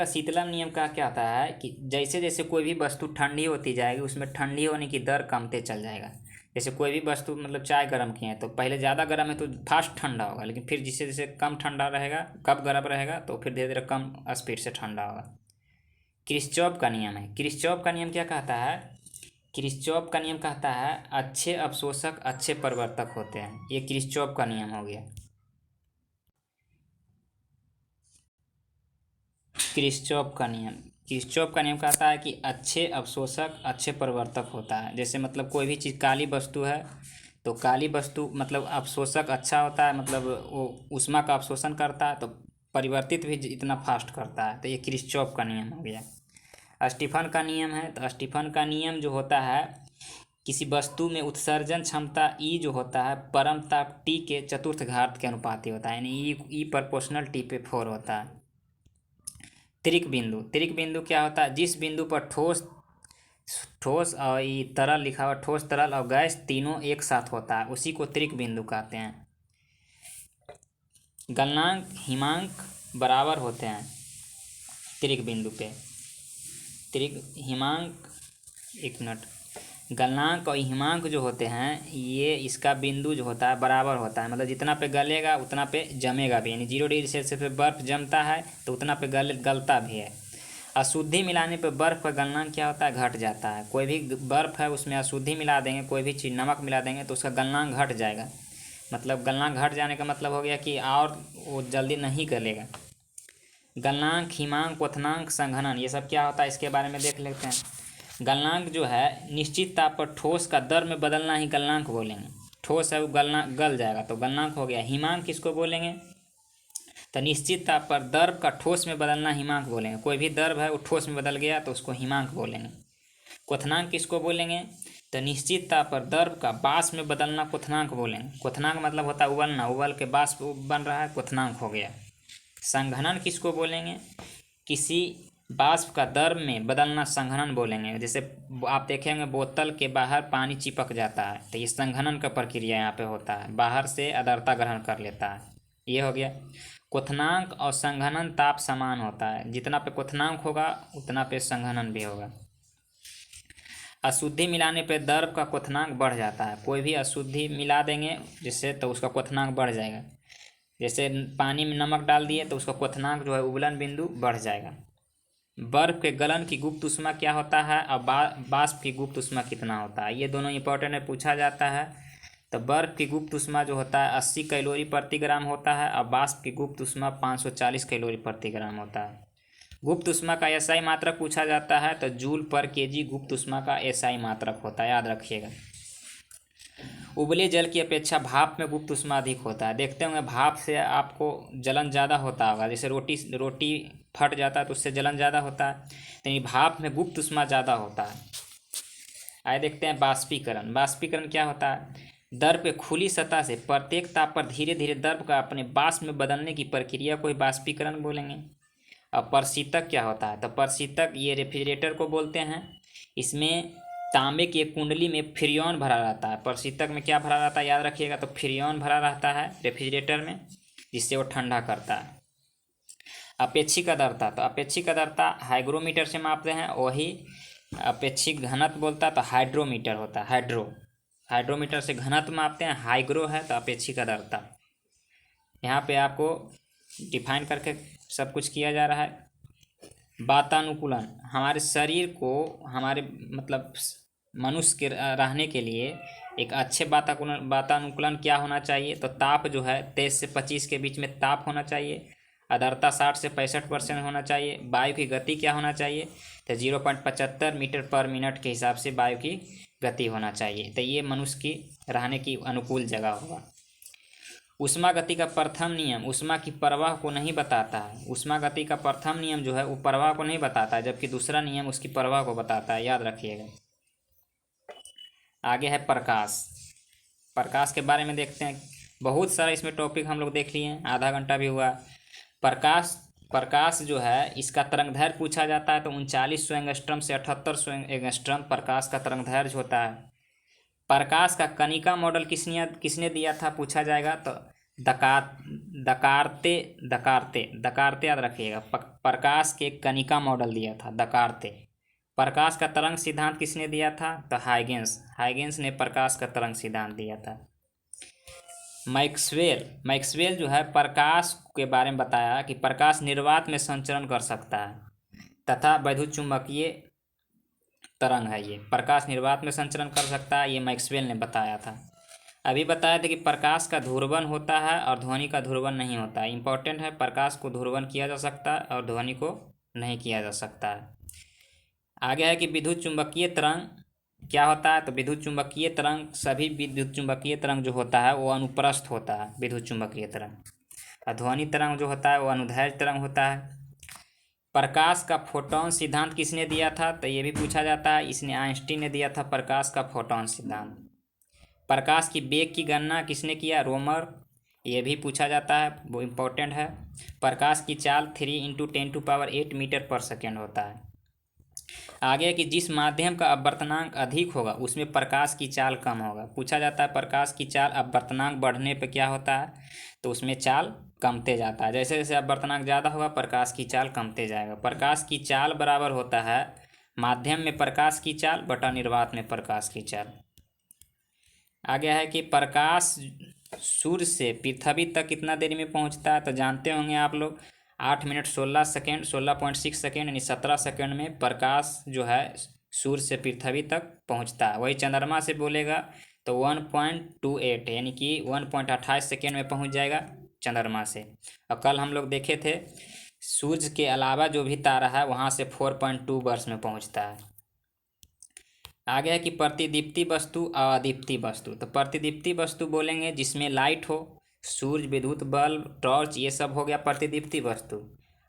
[SPEAKER 1] शीतलन नियम का क्या होता है कि जैसे जैसे कोई भी वस्तु ठंडी होती जाएगी उसमें ठंडी होने की दर कमते चल जाएगा। जैसे कोई भी वस्तु, मतलब चाय गर्म किए हैं तो पहले ज़्यादा गर्म है तो फास्ट ठंडा होगा, लेकिन फिर जैसे जैसे कम ठंडा रहेगा, कब गर्म रहेगा तो फिर धीरे धीरे कम स्पीड से ठंडा होगा। किरचॉफ का नियम है। किरचॉफ का नियम क्या कहता है, किरचॉफ का नियम कहता है अच्छे अवशोषक अच्छे परिवर्तक होते हैं। ये किरचॉफ का नियम हो गया। किरचॉफ का नियम कहता है कि अच्छे अवशोषक अच्छे परिवर्तक होता है। जैसे मतलब कोई भी चीज़ काली वस्तु है तो काली वस्तु मतलब अवशोषक अच्छा होता है, मतलब वो ऊष्मा का अवशोषण करता है, तो परिवर्तित भी इतना फास्ट करता है। तो ये किरचॉफ का नियम हो गया। स्टीफन का नियम है। तो स्टीफन का नियम जो होता है किसी वस्तु में उत्सर्जन क्षमता ई जो होता है परमताप टी के चतुर्थ घात के अनुपाती होता है, यानी ई प्रोपोर्शनल टी पे 4 होता है। त्रिक बिंदु क्या होता है? जिस बिंदु पर ठोस और ये तरल लिखा हुआ, ठोस तरल और गैस तीनों एक साथ होता है, उसी को त्रिक बिंदु कहते हैं। गलनांक हिमांक बराबर होते हैं त्रिक बिंदु पे। त्रिक हिमांक, एक मिनट, गलनांक और हिमांक जो होते हैं ये इसका बिंदु जो होता है बराबर होता है, मतलब जितना पे गलेगा उतना पे जमेगा भी, यानी 0 डिग्री सेल्सियस पे बर्फ़ जमता है तो उतना पे गलता भी है। अशुद्धि मिलाने पे बर्फ़ का गलनांक क्या होता है? घट जाता है। कोई भी बर्फ़ है उसमें अशुद्धि मिला देंगे, कोई भी चीज़ नमक मिला देंगे तो उसका गलनांक घट जाएगा, मतलब गलनांक घट जाने का मतलब हो गया कि और वो जल्दी नहीं गलेगा। गलनांक, हिमांक, क्वथनांक, संघनन, ये सब क्या होता है इसके बारे में देख लेते हैं। गलनांक जो है निश्चित ताप पर ठोस का दर में बदलना ही गलनांक बोलेंगे। ठोस है वो गल जाएगा तो गलनांक हो गया। हिमांक किसको बोलेंगे? तो निश्चित ताप पर द्रव का ठोस में बदलना हिमांक बोलेंगे। कोई भी द्रव है वो ठोस में बदल गया तो उसको हिमांक बोलेंगे। क्वथनांक किसको बोलेंगे? तो निश्चित ताप पर द्रव का वाष्प में बदलना क्वथनांक बोलेंगे। क्वथनांक मतलब होता है उबलना, उबल के वाष्प बन रहा है, क्वथनांक हो गया। संघनन किसको बोलेंगे? किसी वाष्प का द्रव में बदलना संघनन बोलेंगे। जैसे आप देखेंगे बोतल के बाहर पानी चिपक जाता है तो ये संघनन का प्रक्रिया यहाँ पे होता है, बाहर से आर्द्रता ग्रहण कर लेता है, ये हो गया। क्वथनांक और संघनन ताप समान होता है, जितना पे क्वथनांक होगा उतना पे संघनन भी होगा। अशुद्धि मिलाने पे द्रव का क्वथनांक बढ़ जाता है। कोई भी अशुद्धि मिला देंगे जिससे तो उसका क्वथनांक बढ़ जाएगा। जैसे पानी में नमक डाल दिए तो उसका क्वथनांक जो है उबलन बिंदु बढ़ जाएगा। बर्फ के गलन की गुप्त उष्मा क्या होता है और वाष्प की गुप्त उष्मा कितना होता है, ये दोनों इंपॉर्टेंट है, पूछा जाता है। तो बर्फ की गुप्त उष्मा जो होता है 80 कैलोरी प्रति ग्राम होता है और वाष्प की गुप्त उष्मा 540 कैलोरी प्रति ग्राम होता है। गुप्त उष्मा का एसआई मात्रक पूछा जाता है तो जूल पर केजी गुप्त उष्मा का एसआई मात्रक होता है, याद रखिएगा। उबले जल की अपेक्षा भाप में गुप्त उष्मा अधिक होता है। देखते होंगे भाप से आपको जलन ज़्यादा होता होगा, जैसे रोटी फट जाता है तो उससे जलन ज़्यादा होता है, तो भाप में गुप्त उष्मा ज़्यादा होता है। आइए देखते हैं बाष्पीकरण क्या होता है? द्रव पे खुली सतह से प्रत्येक ताप पर धीरे धीरे द्रव का अपने वाष्प में बदलने की प्रक्रिया को ही बाष्पीकरण बोलेंगे। और प्रशीतक क्या होता है? तो प्रशीतक ये रेफ्रिजरेटर को बोलते हैं। इसमें तांबे की एक कुंडली में फ्रीऑन भरा रहता है। प्रशीतक में क्या भरा रहता है याद रखिएगा, तो फ्रीऑन भरा रहता है रेफ्रिजरेटर में, जिससे वो ठंडा करता है। अपेक्षिक आर्द्रता, तो अपेक्षिक आर्द्रता हाइग्रोमीटर से मापते हैं, वही अपेक्षिक घनत्व बोलता है तो हाइड्रोमीटर होता है। हाइड्रोमीटर से घनत्व मापते हैं, हाइग्रो है तो अपेक्षिक आर्द्रता। यहाँ पे आपको डिफाइन करके सब कुछ किया जा रहा है। वातानुकूलन, हमारे शरीर को, हमारे मतलब मनुष्य के रहने के लिए एक अच्छे वातानुकूलन क्या होना चाहिए? तो ताप जो है 23 से 25 के बीच में ताप होना चाहिए। आर्द्रता 60 से 65% होना चाहिए। वायु की गति क्या होना चाहिए? तो 0.75 मीटर पर मिनट के हिसाब से वायु की गति होना चाहिए। तो ये मनुष्य की रहने की अनुकूल जगह होगा। ऊष्मा गति का प्रथम नियम ऊष्मा की प्रवाह को नहीं बताता है। ऊष्मा गति का प्रथम नियम जो है वो प्रवाह को नहीं बताता है, जबकि दूसरा नियम उसकी प्रवाह को बताता है, याद रखिएगा। आगे है प्रकाश के बारे में देखते हैं। बहुत सारा इसमें टॉपिक हम लोग देख लिए हैं, आधा घंटा भी हुआ। प्रकाश जो है इसका तरंगदैर्घ्य पूछा जाता है तो 3900 एंगस्ट्रम से 7800 एंगस्ट्रम प्रकाश का तरंगदैर्घ्य होता है। प्रकाश का कनिका मॉडल किसने दिया था पूछा जाएगा, तो दकार्ते याद रखिएगा। प्रकाश के कनिका मॉडल दिया था दकार्ते। प्रकाश का तरंग सिद्धांत किसने दिया था, तो हाइगेंस ने प्रकाश का तरंग सिद्धांत दिया था। मैक्सवेल जो है प्रकाश के बारे में बताया कि प्रकाश निर्वात में संचरण कर सकता है तथा वैद्युत चुंबकीय तरंग है ये, प्रकाश निर्वात में संचरण कर सकता है, ये मैक्सवेल ने बताया था। अभी बताया था कि प्रकाश का ध्रुवण होता है और ध्वनि का ध्रुवण नहीं होता है। इंपॉर्टेंट है, प्रकाश को ध्रुवण किया जा सकता है और ध्वनि को नहीं किया जा सकता है। आगे है कि विद्युत चुंबकीय तरंग क्या होता है, तो विद्युत चुंबकीय तरंग, सभी विद्युत चुंबकीय तरंग जो होता है वो अनुप्रस्थ होता है विद्युत चुंबकीय तरंग, और ध्वनि तरंग जो होता है वो अनुदैर्घ्य तरंग होता है। प्रकाश का फोटॉन सिद्धांत किसने दिया था, तो ये भी पूछा जाता है, इसने आइंस्टीन ने दिया था प्रकाश का फोटॉन सिद्धांत। प्रकाश की वेग की गणना किसने किया, रोमर, ये भी पूछा जाता है, वो इम्पोर्टेंट है। प्रकाश की चाल 3 × 10⁸ मीटर पर सेकेंड होता है। आगे कि जिस माध्यम का अपवर्तनांक अधिक होगा उसमें प्रकाश की चाल कम होगा। पूछा जाता है प्रकाश की चाल अपवर्तनांक बढ़ने पे क्या होता है, तो उसमें चाल कमते जाता है। जैसे जैसे अपवर्तनांक ज़्यादा होगा प्रकाश की चाल कमते जाएगा। प्रकाश की चाल बराबर होता है माध्यम में प्रकाश की चाल बटा निर्वात में प्रकाश की चाल। आगे है कि प्रकाश सूर्य से पृथ्वी तक कितना देरी में पहुंचता है, तो जानते होंगे आप लोग 8 मिनट 16 सेकेंड 16.6 सेकेंड यानी 17 सेकेंड में प्रकाश जो है सूर्य से पृथ्वी तक पहुंचता है। वही चंद्रमा से बोलेगा तो 1.28 यानी कि 1.28 सेकेंड में पहुंच जाएगा चंद्रमा से। और कल हम लोग देखे थे सूर्य के अलावा जो भी तारा है वहाँ से 4.2 वर्ष में पहुंचता है। आगे है कि प्रतिदीप्ति वस्तु और अदीप्ति वस्तु। तो प्रतिदीप्ति वस्तु बोलेंगे जिसमें लाइट हो, सूर्य, विद्युत बल्ब, टॉर्च, ये सब हो गया प्रतिदीप्ति वस्तु।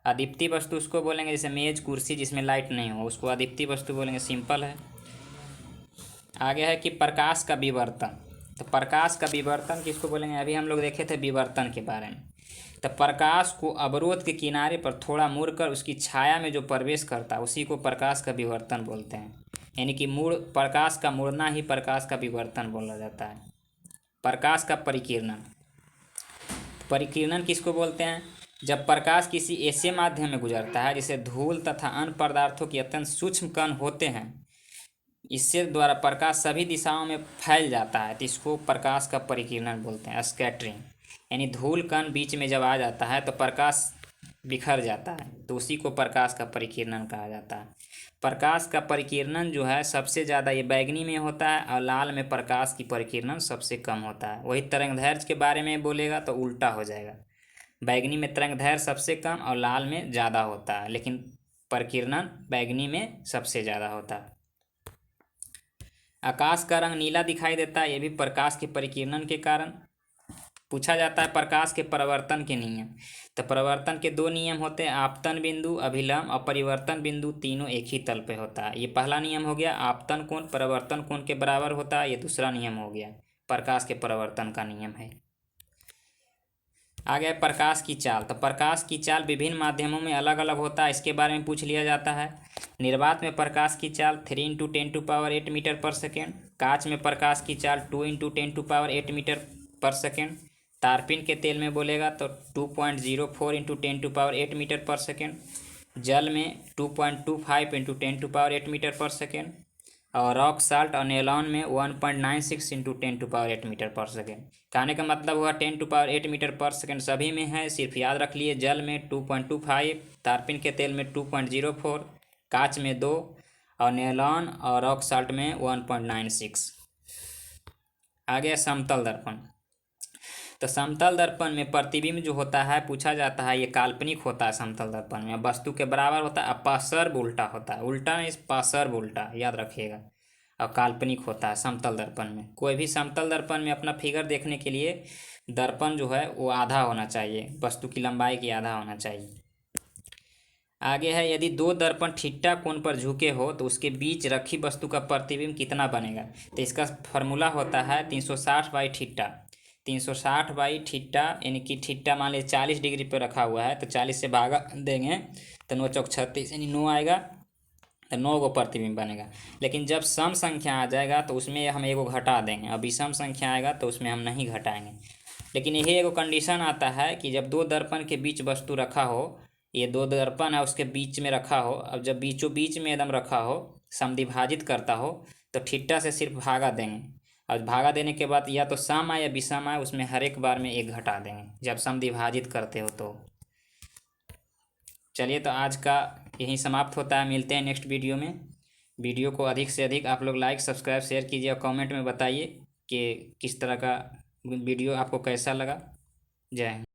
[SPEAKER 1] अदीप्ति वस्तु उसको बोलेंगे जैसे मेज, कुर्सी जिसमें लाइट नहीं हो, उसको अदीप्ति वस्तु बोलेंगे, सिंपल है। आगे है कि प्रकाश का विवर्तन। तो प्रकाश का विवर्तन किसको बोलेंगे, अभी हम लोग देखे थे विवर्तन के बारे में। तो प्रकाश को अवरोध के किनारे पर थोड़ा मुड़कर उसकी छाया में जो प्रवेश करता है उसी को प्रकाश का विवर्तन बोलते हैं। यानी कि प्रकाश का मुड़ना ही प्रकाश का विवर्तन बोला जाता है। प्रकाश का परिकिरणन। परिकिरणन किसको बोलते हैं, जब प्रकाश किसी ऐसे माध्यम में गुजरता है जिसे धूल तथा अन्य पदार्थों के अत्यंत सूक्ष्म कण होते हैं, इससे द्वारा प्रकाश सभी दिशाओं में फैल जाता है, तो इसको प्रकाश का परिकिरणन बोलते हैं, स्कैटरिंग। यानी धूल कण बीच में जब आ जाता है तो प्रकाश बिखर जाता है, तो उसी को प्रकाश का परिकिरणन कहा जाता है। प्रकाश का परिकिरणन जो है सबसे ज़्यादा ये बैगनी में होता है और लाल में प्रकाश की परिकिरणन सबसे कम होता है। वही तरंगदैर्घ्य के बारे में बोलेगा तो उल्टा हो जाएगा, बैगनी में तरंगदैर्घ्य सबसे कम और लाल में ज़्यादा होता है, लेकिन परिकिरणन बैगनी में सबसे ज़्यादा होता है। आकाश का रंग नीला दिखाई देता है, ये भी प्रकाश के परिकिरणन के कारण। पूछा जाता है प्रकाश के परावर्तन के नियम। तो परावर्तन के 2 नियम होते हैं, आपतन बिंदु, अभिलंब और परिवर्तन बिंदु, तीनों एक ही तल पे होता है। ये पहला नियम हो गया, आपतन कोण परावर्तन कोण के बराबर होता है। ये दूसरा नियम हो गया, प्रकाश के परावर्तन का नियम है। आगे प्रकाश की चाल। तो प्रकाश की चाल विभिन्न माध्यमों में अलग अलग होता है, इसके बारे में पूछ लिया जाता है। निर्वात में प्रकाश की चाल 3 × 10⁸ मीटर पर सेकेंड। कांच में प्रकाश की चाल 2 × 10⁸ मीटर पर सेकेंड। तारपीन के तेल में बोलेगा तो 2.04 × 10⁸ मीटर पर सेकेंड। जल में 2.25 × 10⁸ मीटर पर सेकेंड। और रॉक साल्ट और नेलॉन में 1.96 × 10⁸ मीटर पर सेकेंड। कहने का मतलब हुआ 10⁸ मीटर पर सेकेंड सभी में है, सिर्फ याद रख लिए जल में 2.25, तारपीन के तेल में 2.04, कांच में 2 और नेलॉन और रॉक साल्ट में 1.96। आगे समतल दर्पण। तो समतल दर्पण में प्रतिबिंब जो होता है पूछा जाता है, ये काल्पनिक होता है। समतल दर्पण में वस्तु के बराबर होता है, अपसर्ब उल्टा होता है, उल्टा नहीं पासर्ब उल्टा, याद रखिएगा। और काल्पनिक होता है समतल दर्पण में। कोई भी समतल दर्पण में अपना फिगर देखने के लिए दर्पण जो है वो आधा होना चाहिए, वस्तु की लंबाई की आधा होना चाहिए। आगे है यदि 2 दर्पण थीटा कोण पर झुके हो तो उसके बीच रखी वस्तु का प्रतिबिंब कितना बनेगा। तो इसका फॉर्मूला होता है 360/θ। 360/θ यानी कि थीटा मान लीजिए 40 डिग्री पर रखा हुआ है, तो 40 से भागा देंगे तो 9 चौक 36 यानी 9 आएगा, तो 9 को प्रतिबिंब बनेगा। लेकिन जब सम संख्या आ जाएगा तो उसमें हम एगो घटा देंगे, और विषम संख्या आएगा तो उसमें हम नहीं घटाएंगे। लेकिन यही एगो कंडीशन आता है कि जब 2 दर्पण के बीच वस्तु रखा हो, ये 2 दर्पण है उसके बीच में रखा हो, अब जब बीचों बीच में एकदम रखा हो, समद्विभाजित करता हो, तो थीटा से सिर्फ भागा देंगे, और भागा देने के बाद या तो सम आए या विषम आए उसमें हर एक बार में 1 घटा देंगे जब समद्विभाजित करते हो तो। चलिए तो आज का यहीं समाप्त होता है, मिलते हैं नेक्स्ट वीडियो में। वीडियो को अधिक से अधिक आप लोग लाइक सब्सक्राइब शेयर कीजिए और कमेंट में बताइए कि किस तरह का वीडियो आपको कैसा लगा। जय हिंद।